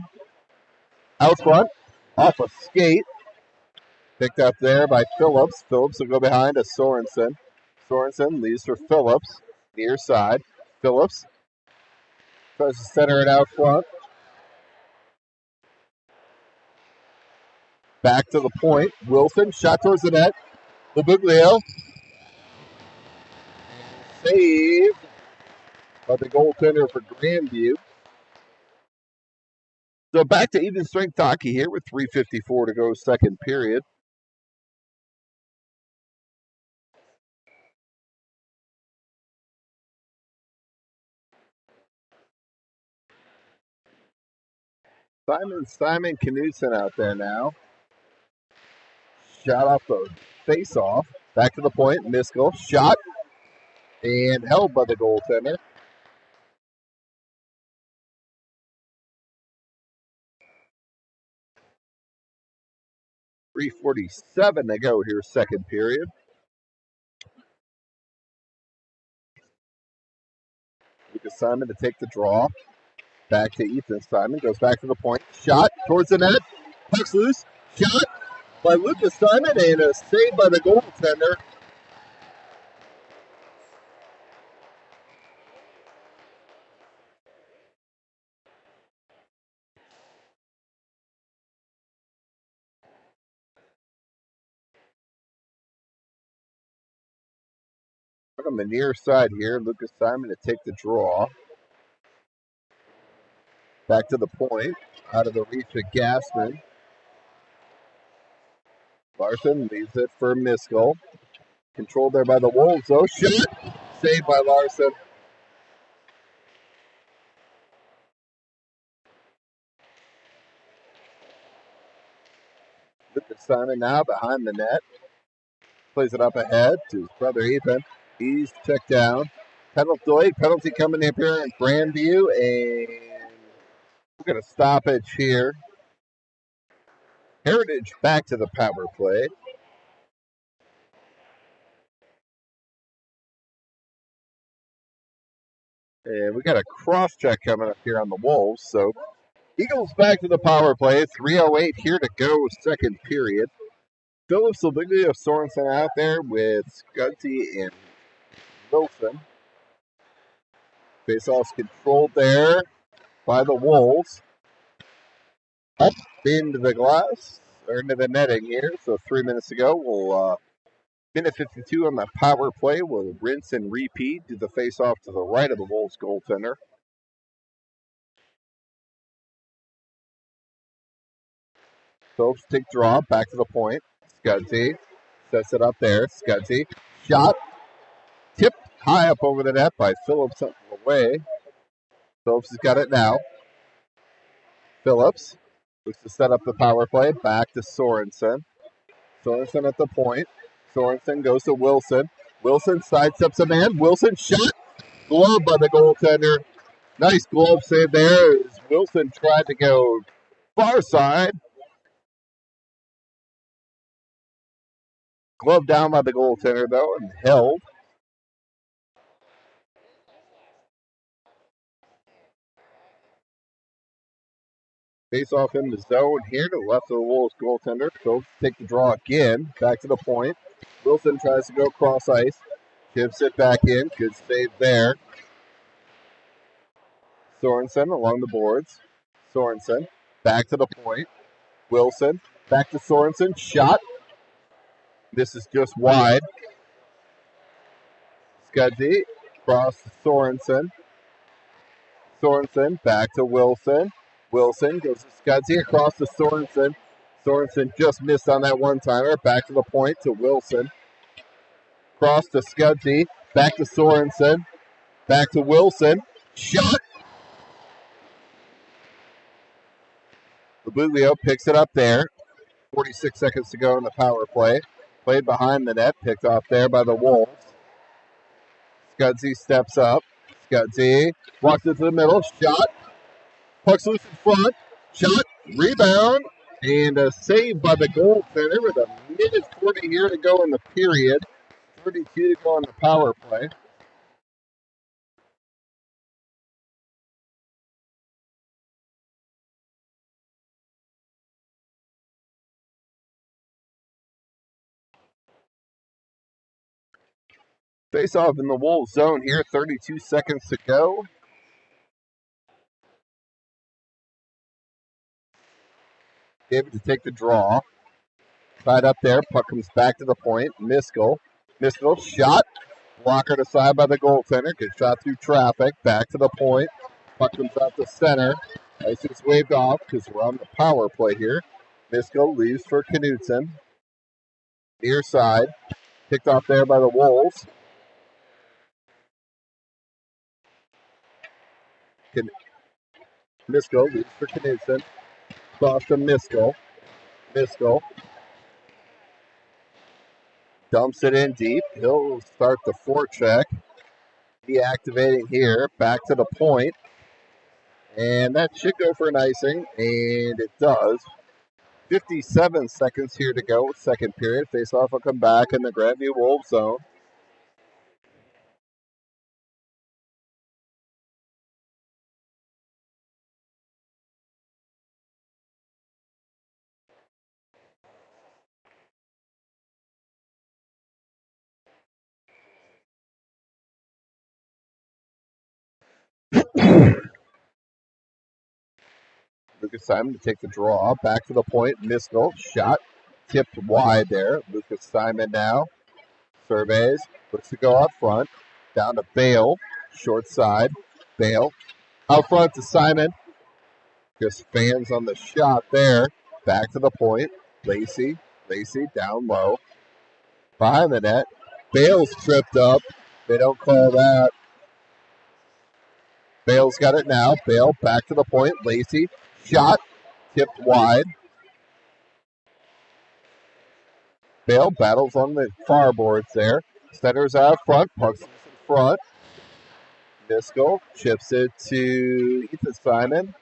out front. Off a skate. Picked up there by Phillips. Phillips will go behind to Sorensen. Sorensen leaves for Phillips. Near side. Phillips tries to center it out front. Back to the point. Wilson shot towards the net. Labuglio. Saved by the goaltender for Grandview. So back to even strength hockey here with 3:54 to go, second period. Simon Knudsen out there now. Shot off the face-off. Back to the point. Miskell. Shot. And held by the goaltender. .347 to go here, second period. Lucas Simon to take the draw. Back to Ethan Simon. Goes back to the point. Shot towards the net. Puck's loose. Shot by Lucas Simon and a save by the goaltender. On the near side here, Lucas Simon to take the draw. Back to the point. Out of the reach of Gassman. Larson leaves it for Miskell. Controlled there by the Wolves, though. Shot! Saved by Larson. Lucas Simon now behind the net. Plays it up ahead to his brother Ethan. He's checked down. Penalty coming up here in Grandview, and we're going to stoppage here. Heritage back to the power play. And we got a cross check coming up here on the Wolves. So Eagles back to the power play. 3:08 here to go, second period. Phillips Labuglio of Sorensen out there with Scudzy and Wilson. Face-off's controlled there by the Wolves. Up into the glass, or into the netting here. So 3 minutes ago, we'll minute 52 on the power play. We'll rinse and repeat. Do the face-off to the right of the Wolves goaltender. Phillips take draw, back to the point. Scudzy sets it up there. Scudzy shot, tipped high up over the net by Phillips up away. Phillips has got it now. Phillips looks to set up the power play. Back to Sorensen. Sorensen at the point. Sorensen goes to Wilson. Wilson sidesteps a man. Wilson shot. Glove by the goaltender. Nice glove save there as Wilson tried to go far side. Glove down by the goaltender, though, and held. Face off in the zone here to the left of the Wolves goaltender. Phillips take the draw again. Back to the point. Wilson tries to go cross ice. Chips it back in. Good save there. Sorensen along the boards. Sorensen back to the point. Wilson back to Sorensen. Shot. This is just wide. Scudzy cross to Sorensen. Sorensen back to Wilson. Wilson goes to Scudzy across to Sorensen. Sorensen just missed on that one-timer. Back to the point to Wilson. Cross to Scudzy. Back to Sorensen. Back to Wilson. Shot! Labuglio picks it up there. 46 seconds to go in the power play. Played behind the net. Picked off there by the Wolves. Scudzy steps up. Scudzy walks into the middle. Shot. Puck's loose in front. Shot. Rebound. And a save by the goaltender with a minute 40 here to go in the period. 32 to go on the power play. Face off in the Wolves zone here. 32 seconds to go. David to take the draw. Tied up there. Puck comes back to the point. Miskell. Miskell shot. Blocker to side by the goaltender. Good shot through traffic. Back to the point. Puck comes out to center. Ice is waved off because we're on the power play here. Miskell leaves for Knutson. Near side. Picked off there by the Wolves. Miskell leaves for Knutson. Cross to Miskell. Miskell dumps it in deep. He'll start the forecheck. Deactivating here. Back to the point. And that should go for an icing. And it does. 57 seconds here to go. Second period. Face-off will come back in the Grandview Wolves zone. Lucas Simon to take the draw. Back to the point. Miskell. Shot. Tipped wide there. Lucas Simon now. Surveys. Looks to go up front. Down to Bale. Short side. Bale. Out front to Simon. Just fans on the shot there. Back to the point. Lacey. Lacey down low. Behind the net. Bale's tripped up. They don't call that. Bale's got it now. Bale back to the point. Lacey. Shot. Tipped wide. Bale battles on the far boards there. Centers out front. Pucks in front. Miskell chips it to Ethan Simon.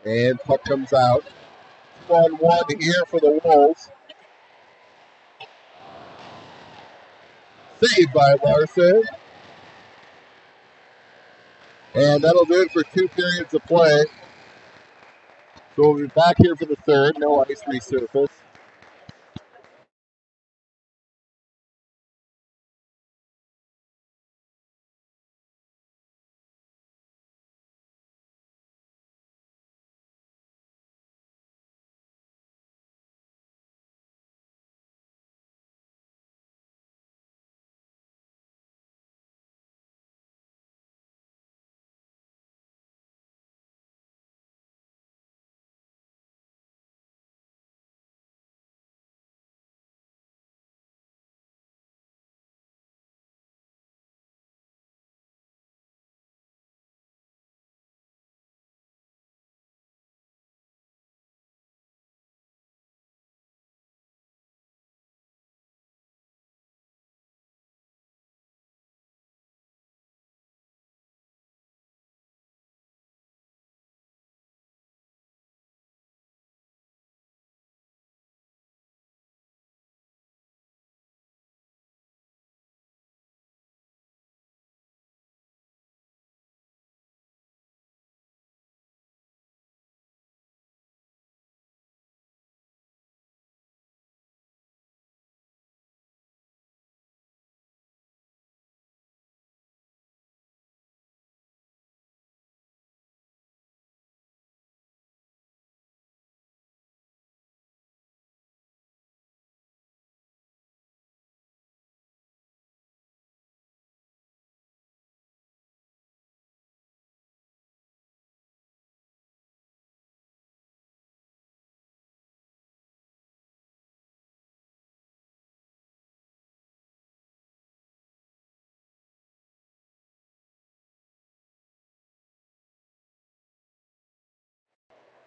And puck comes out. 2-on-1 here for the Wolves. Saved by Larson. And that'll do it for 2 periods of play. So we'll be back here for the third. No ice resurface.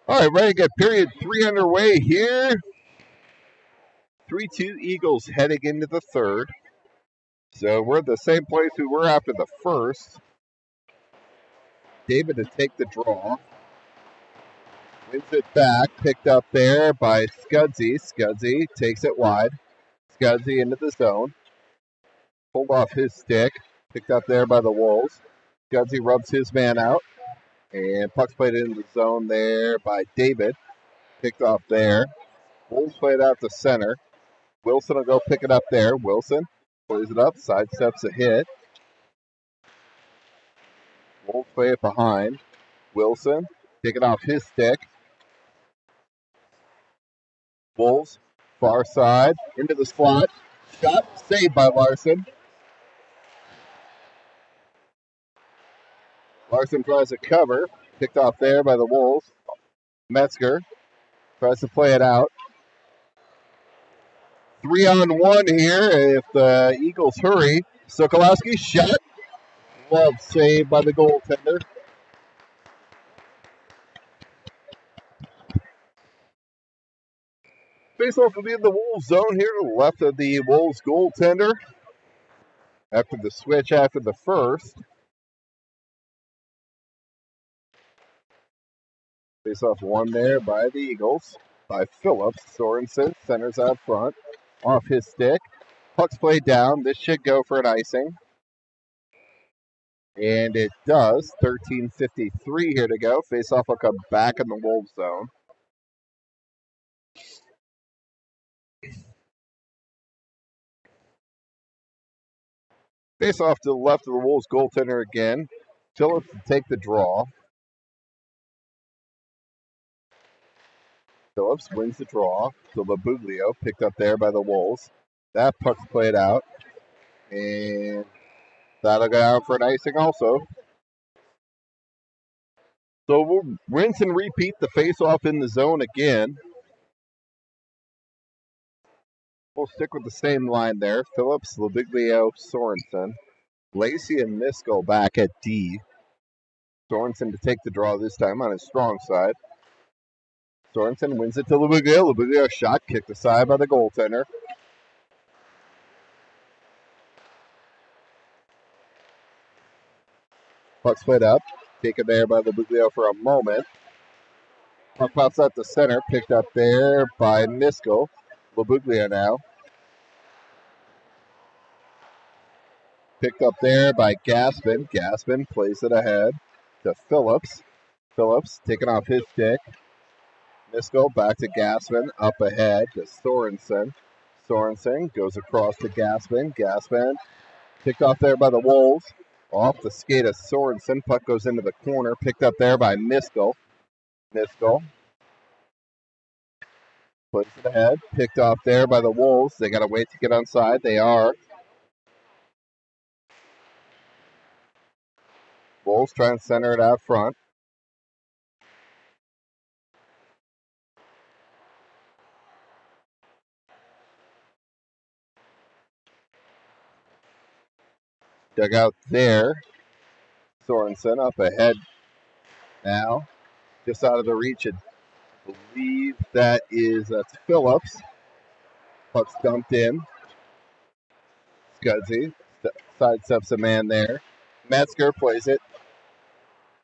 All right, ready to get period 3 underway here. 3-2 Eagles heading into the third. So we're at the same place we were after the first. David to take the draw. Wins it back, picked up there by Scudsy. Scudsy takes it wide. Scudsy into the zone. Pulled off his stick. Picked up there by the Wolves. Scudsy rubs his man out. And puck's played into the zone there by David. Picked off there. Wolves played out to center. Wilson will go pick it up there. Wilson plays it up, sidesteps a hit. Wolves play it behind. Wilson take it off his stick. Wolves, far side, into the slot. Shot, saved by Larson. Larson tries to cover. Picked off there by the Wolves. Metzger tries to play it out. 3-on-1 here if the Eagles hurry. Sokolowski shot. Glove saved by the goaltender. Faceoff will be in the Wolves zone here to the left of the Wolves goaltender. After the switch after the first. Faceoff won there by the Eagles. By Phillips. Sorensen centers out front. Off his stick. Puck's played down. This should go for an icing. And it does. 13:53 here to go. Faceoff will come back in the Wolves zone. Face off to the left of the Wolves goaltender again. Phillips to take the draw. Phillips wins the draw. To Labuglio, picked up there by the Wolves. That puck's played out. And that'll go out for an icing also. So we'll rinse and repeat the face-off in the zone again. We'll stick with the same line there. Phillips, Labuglio, Sorensen. Lacey and Miskell back at D. Sorensen to take the draw this time on his strong side. Sorensen wins it to Labuglio. Labuglio shot kicked aside by the goaltender. Puck split up. Taken there by Labuglio for a moment. Puck pops out to center. Picked up there by Miskell. Labuglio now. Picked up there by Gaspin. Gaspin plays it ahead to Phillips. Phillips taking off his stick. Miskell back to Gaspin. Up ahead to Sorensen. Sorensen goes across to Gaspin. Gaspin picked off there by the Wolves. Off the skate of Sorensen. Puck goes into the corner. Picked up there by Miskell. Miskell puts it ahead. Picked off there by the Wolves. They got to wait to get onside. They are. Wolves trying to center it out front. Dugout there. Sorensen up ahead now. Just out of the reach. I believe that's Phillips. Puck's dumped in. Scudsy sidesteps a man there. Metzger plays it.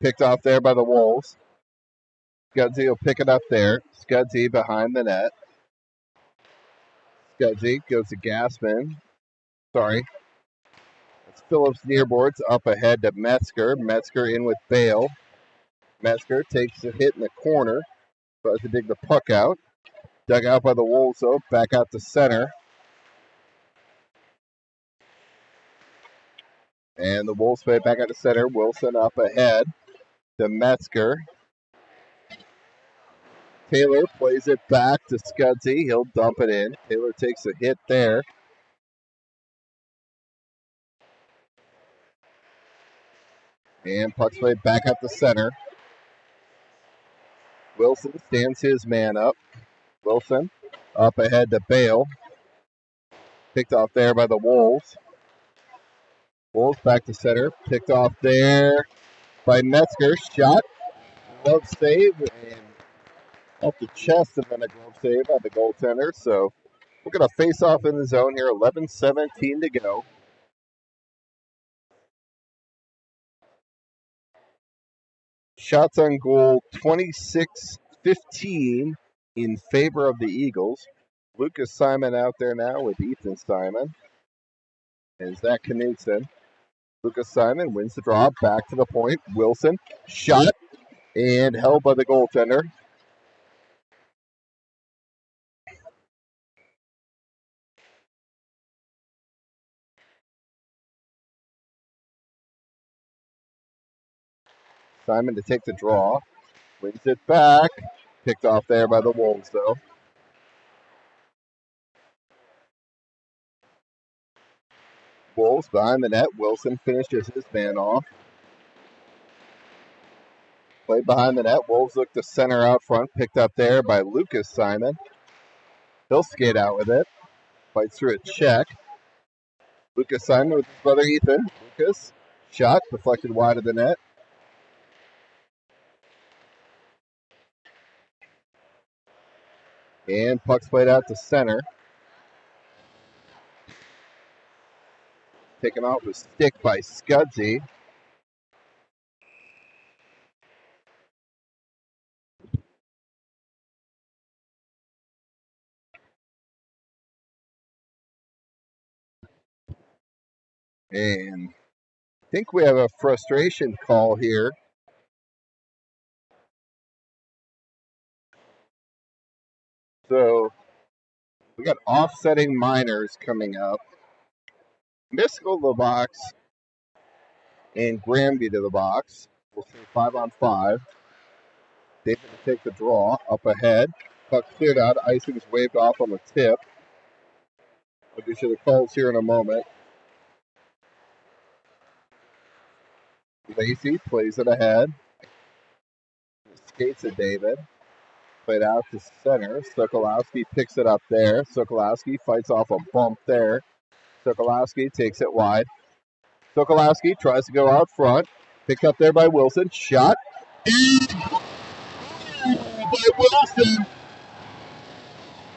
Picked off there by the Wolves. Scudsy will pick it up there. Scudsy behind the net. Scudsy goes to Gaspin. Sorry. It's Phillips nearboards up ahead to Metzger. Metzger in with Bale. Metzger takes a hit in the corner. Tries to dig the puck out. Dug out by the Wolves, though. Back out to center. And the Wolves play back out to center. Wilson up ahead to Metzger. Taylor plays it back to Scudsy. He'll dump it in. Taylor takes a hit there. And puck's played back up the center. Wilson stands his man up. Wilson up ahead to Bale. Picked off there by the Wolves. Wolves back to center. Picked off there by Metzger. Shot. Glove save. And off the chest and then a glove save by the goaltender. So we're going to face off in the zone here. 11:17 to go. Shots on goal 26-15 in favor of the Eagles. Lucas Simon out there now with Ethan Simon. And Zach Knudsen. Lucas Simon wins the draw, back to the point. Wilson, shot, and held by the goaltender. Simon to take the draw. Wins it back. Picked off there by the Wolves, though. Wolves behind the net. Wilson finishes his man off. Played behind the net. Wolves look to center out front. Picked up there by Lucas Simon. He'll skate out with it. Fights through a check. Lucas Simon with his brother Ethan. Lucas, shot, deflected wide of the net. And puck's played out to center. Taken off a stick by Scudsy. And I think we have a frustration call here. So we got offsetting minors coming up. Mystical to the box and Grandview to the box. We'll see 5-on-5. David to take the draw up ahead. Puck cleared out. Icing was waved off on the tip. I'll get you the calls here in a moment. Lacey plays it ahead. Skates at David. Played out to center. Sokolowski picks it up there. Sokolowski fights off a bump there. Sokolowski takes it wide. Sokolowski tries to go out front. Picked up there by Wilson. Shot. By Wilson.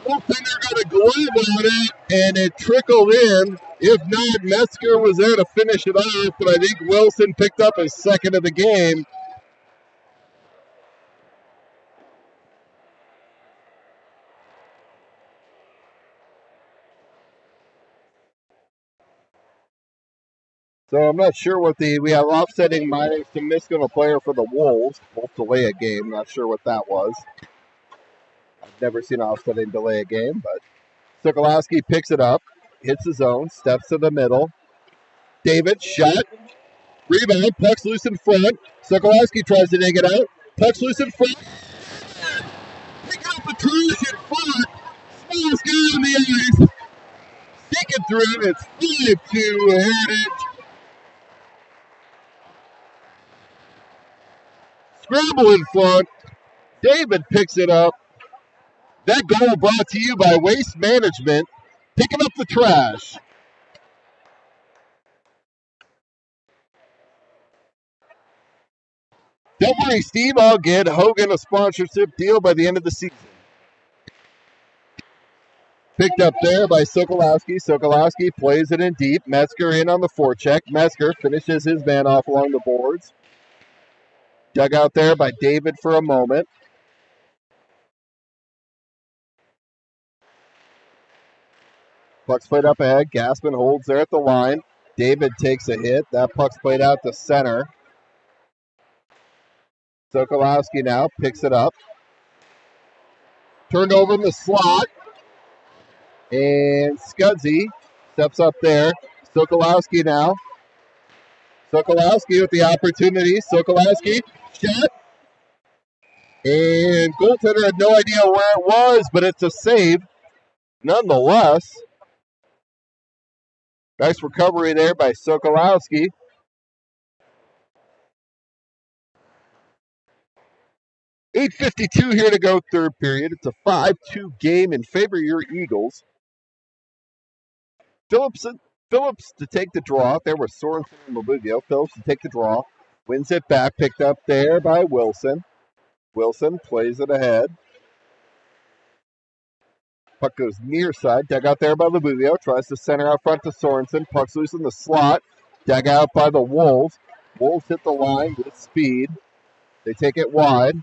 Goaltender got a glove on it, and it trickled in. If not, Metzger was there to finish it off, but I think Wilson picked up his second of the game. So I'm not sure what we have offsetting minors to Michigan, a player for the Wolves. Both delay a game. Not sure what that was. I've never seen offsetting delay a game, but Sokolowski picks it up, hits the zone, steps to the middle. David, shot, rebound, puck's loose in front. Sokolowski tries to dig it out. Puck's loose in front. Pick up the trash in front. Smallest guy on the ice. Stick it through. It's 5-2 Heritage. Scramble in front. David picks it up. That goal brought to you by Waste Management. Picking up the trash. Don't worry, Steve. I'll get Hogan a sponsorship deal by the end of the season. Picked up there by Sokolowski. Sokolowski plays it in deep. Metzger in on the forecheck. Metzger finishes his man off along the boards. Dug out there by David for a moment. Puck's played up ahead. Gaspin holds there at the line. David takes a hit. That puck's played out to center. Sokolowski now picks it up. Turned over in the slot. And Scudsy steps up there. Sokolowski now. Sokolowski with the opportunity. Sokolowski, shot. And goaltender had no idea where it was, but it's a save nonetheless. Nice recovery there by Sokolowski. $8:52 here to go, third period. It's a 5-2 game in favor of your Eagles. Phillips to take the draw. There was Sorensen and Mabugio. Phillips to take the draw. Wins it back. Picked up there by Wilson. Wilson plays it ahead. Puck goes near side. Dug out there by Labuglio. Tries to center out front to Sorensen. Puck's loose in the slot. Dug out by the Wolves. Wolves hit the line with speed. They take it wide.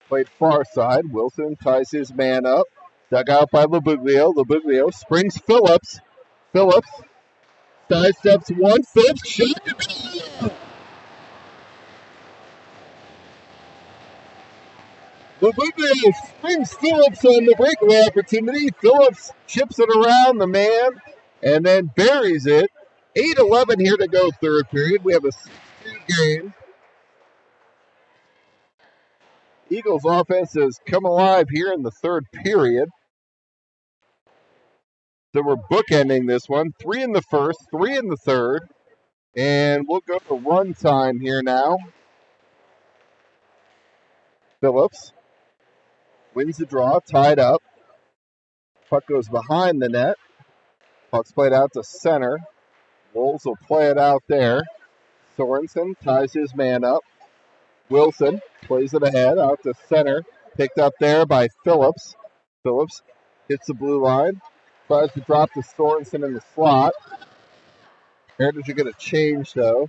Played far side. Wilson ties his man up. Dug out by Labuglio. Labuglio springs Phillips. Phillips sidesteps one. Phillips shot. Labuglio springs Phillips on the breakaway opportunity. Phillips chips it around the man and then buries it. 8:11 here to go, third period. We have a 6-2 game. Eagles offense has come alive here in the third period. So we're bookending this one. 3 in the first, 3 in the third. And we'll go to run time here now. Phillips wins the draw, tied up. Puck goes behind the net. Puck's played out to center. Wolves will play it out there. Sorensen ties his man up. Wilson plays it ahead out to center. Picked up there by Phillips. Phillips hits the blue line. Tries to drop to Sorensen in the slot. Heritage are going to change, though.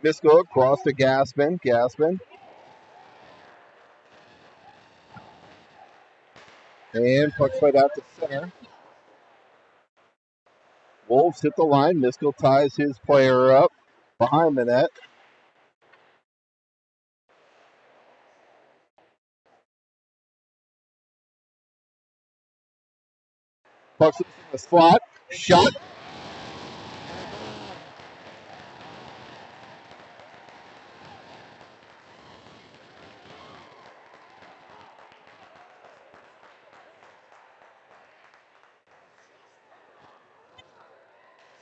Misko across to Gaspin. Gaspin. And puck's played out to center. Wolves hit the line. Misko ties his player up behind the net. Puck's in the slot. Shot.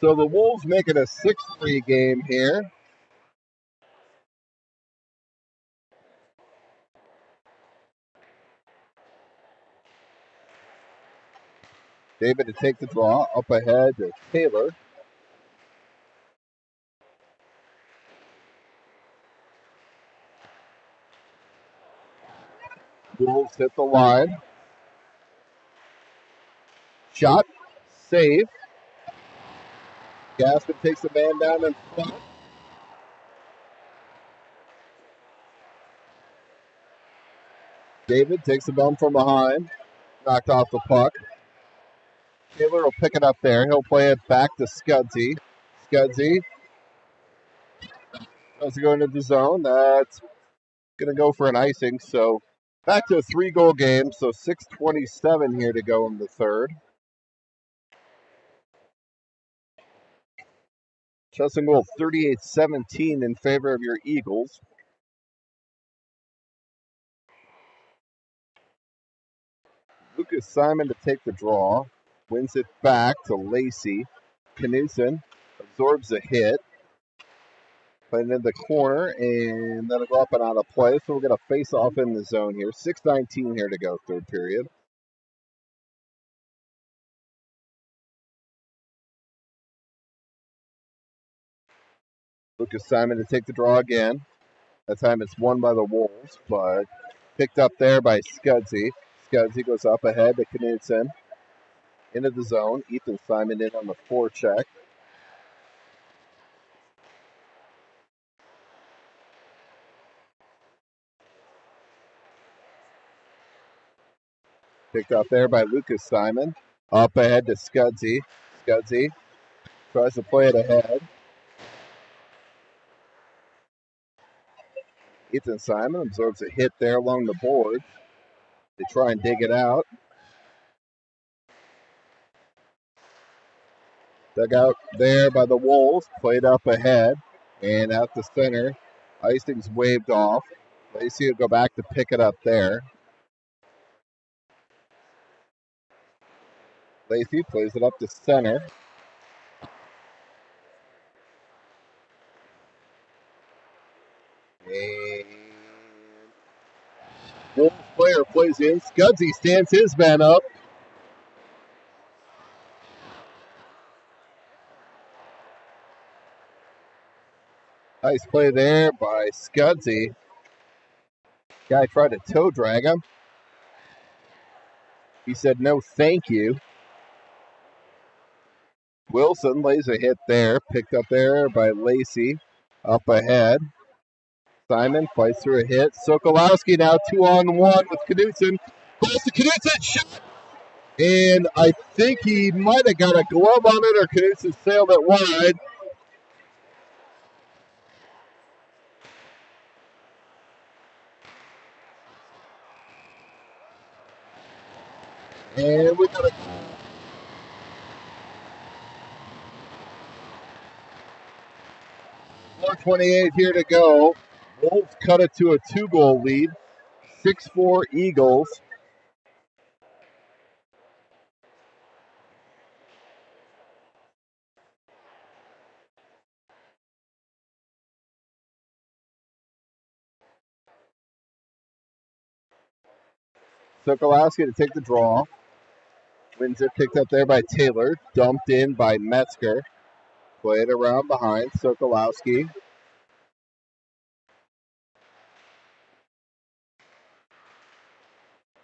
So the Wolves make it a 6-3 game here. David to take the draw. Up ahead to Taylor. Wolves hit the line. Shot. Save. Gaspin takes the man down in front. David takes the bump from behind. Knocked off the puck. Taylor will pick it up there. He'll play it back to Scudsy. Scudsy tries to go into the zone. That's going to go for an icing. So back to a 3-goal game. So 6:27 here to go in the third. Chesson goal 38-17 in favor of your Eagles. Lucas Simon to take the draw. Wins it back to Lacey. Knudsen absorbs a hit. Playing in the corner, and that'll go up and out of play. So we'll get a face-off in the zone here. 6:19 here to go, third period. Lucas Simon to take the draw again. That time it's won by the Wolves, but picked up there by Scudsy. Scudsy goes up ahead to Knudsen. Into the zone. Ethan Simon in on the forecheck. Picked up there by Lucas Simon. Up ahead to Scudsy. Scudsy tries to play it ahead. Ethan Simon absorbs a hit there along the board. They try and dig it out. Dug out there by the Wolves. Played up ahead. And out the center. Icing's waved off. Lacey will go back to pick it up there. Lacey plays it up to center. And Wolves player plays in. Scudsy stands his man up. Nice play there by Scudsy. Guy tried to toe drag him. He said no thank you. Wilson lays a hit there. Picked up there by Lacey. Up ahead. Simon fights through a hit. Sokolowski now 2-on-1 with Knutson. Goes to Knutson. Shot! And I think he might have got a glove on it, or Knutson sailed it wide. And we got a 4:28 here to go. Wolves cut it to a 2-goal lead. 6-4 Eagles. Sokolowski to take the draw. Wins it, picked up there by Taylor. Dumped in by Metzger. Played around behind. Sokolowski.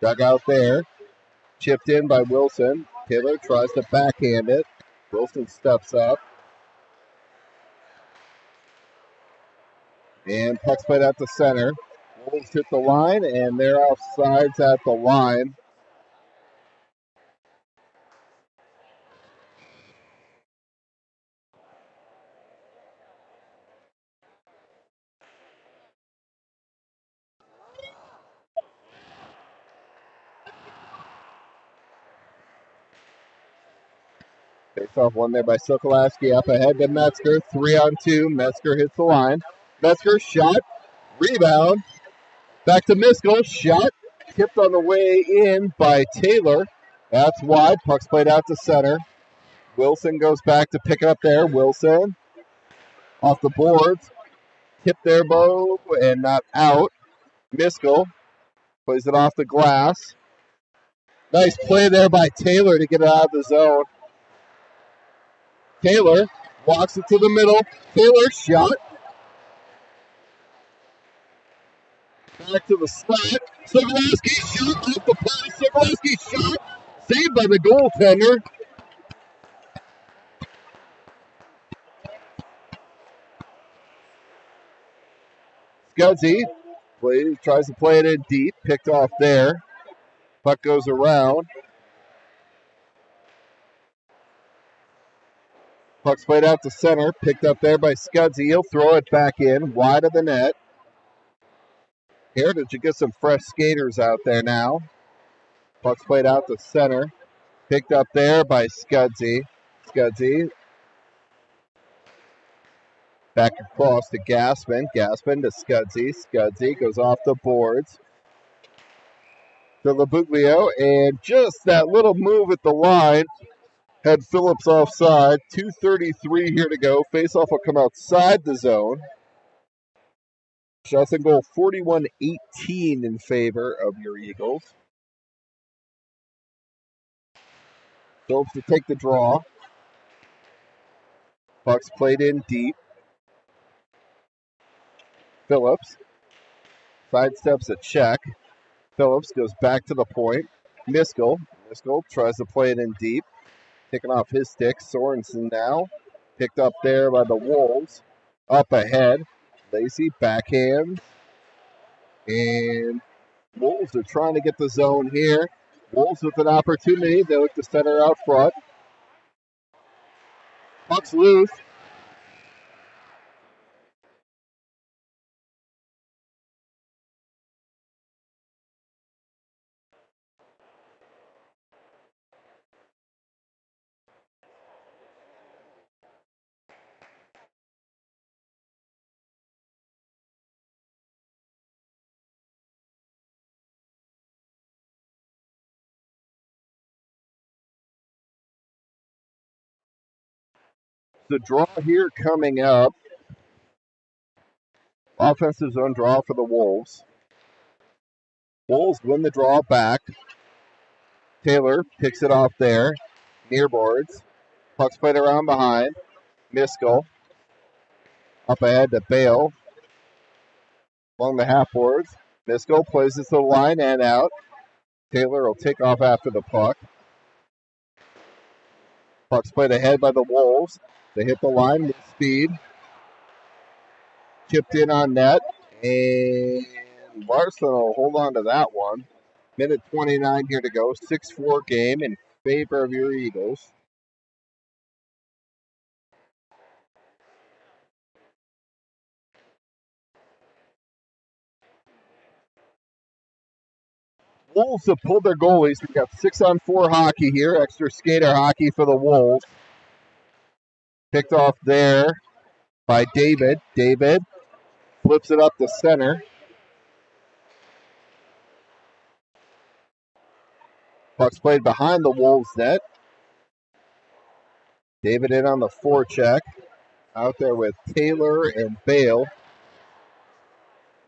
Dug out there. Chipped in by Wilson. Taylor tries to backhand it. Wilson steps up. And puck's played out to center. Wolves hit the line, and they're offsides at the line. Face-off one there by Sokolowski. Up ahead to Metzger. 3-on-2. Metzger hits the line. Metzger shot. Rebound. Back to Miskell. Shot. Tipped on the way in by Taylor. That's wide. Puck's played out to center. Wilson goes back to pick it up there. Wilson off the boards. Tipped there, Bo, and not out. Miskell plays it off the glass. Nice play there by Taylor to get it out of the zone. Taylor walks it to the middle. Taylor shot. Back to the slot. Sokolowski shot off the play. Sokolowski shot. Saved by the goaltender. Scudsy tries to play it in deep. Picked off there. Puck goes around. Puck's played out to center. Picked up there by Scudsy. He'll throw it back in. Wide of the net. Heritage, you get some fresh skaters out there now. Puck's played out to center. Picked up there by Scudsy. Scudsy. Back across to Gaspin. Gaspin to Scudsy. Scudsy goes off the boards to Labuglio. And just that little move at the line had Phillips offside. 2:33 here to go. Faceoff will come outside the zone. Shots and goal 41-18 in favor of your Eagles. Phillips to take the draw. Puck's played in deep. Phillips sidesteps a check. Phillips goes back to the point. Miskell tries to play it in deep. Taking off his stick. Sorensen now. Picked up there by the Wolves. Up ahead. Lacey backhand. And Wolves are trying to get the zone here. Wolves with an opportunity. They look to center out front. Puck's loose. The draw here coming up. Offensive zone draw for the Wolves. Wolves win the draw back. Taylor picks it off there. Near boards. Puck's played around behind. Miskell. Up ahead to Bale. Along the half boards. Misko plays it to the line and out. Taylor will take off after the puck. Puck's played ahead by the Wolves. They hit the line with speed. Chipped in on net. And Larson will hold on to that one. Minute 29 here to go. 6-4 game in favor of your Eagles. Wolves have pulled their goalies. We've got 6-on-4 hockey here. Extra skater hockey for the Wolves. Picked off there by David. David flips it up the center. Puck's played behind the Wolves net. David in on the forecheck. Out there with Taylor and Bale.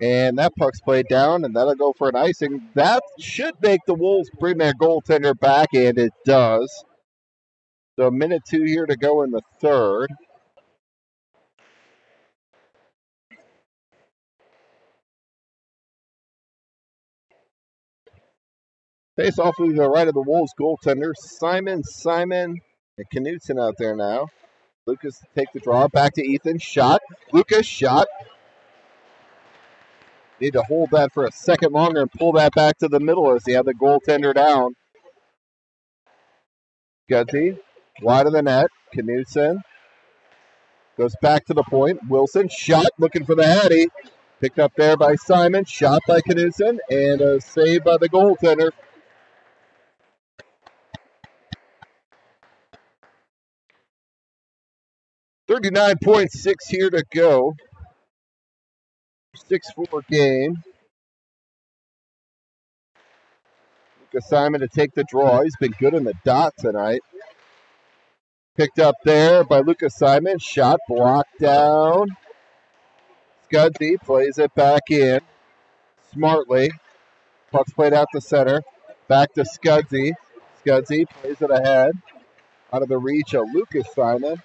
And that puck's played down, and that'll go for an icing. That should make the Wolves bring their goaltender back, and it does. So minute 2 here to go in the third. Face off to the right of the Wolves goaltender. Simon, and Knutson out there now. Lucas to take the draw. Back to Ethan. Shot. Lucas, shot. Need to hold that for a second longer and pull that back to the middle as he had the goaltender down. Gudsy, wide of the net. Knutson goes back to the point. Wilson, shot, looking for the Hattie. Picked up there by Simon. Shot by Knutson, and a save by the goaltender. .6 here to go. 6-4 game. Lucas Simon to take the draw. He's been good in the dot tonight. Picked up there by Lucas Simon. Shot blocked down. Scudsy plays it back in smartly. Puck's played out the center. Back to Scudsy. Scudsy plays it ahead. Out of the reach of Lucas Simon.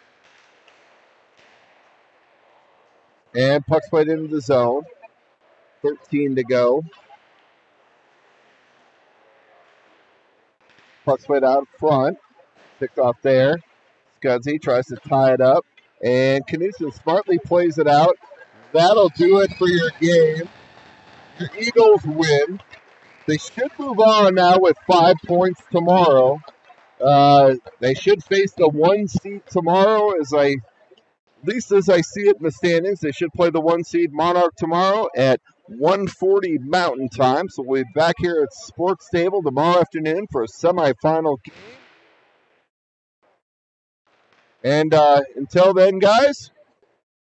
And puck's played into the zone. 13 to go. Puck's played out front. Picked off there. Scudsy tries to tie it up. And Knutson smartly plays it out. That'll do it for your game. Your Eagles win. They should move on now with 5 points tomorrow. They should face the 1 seed tomorrow, at least as I see it in the standings. They should play the 1 seed Monarch tomorrow at 1:40 Mountain Time. So we'll be back here at Sports Stable tomorrow afternoon for a semifinal game. And until then, guys,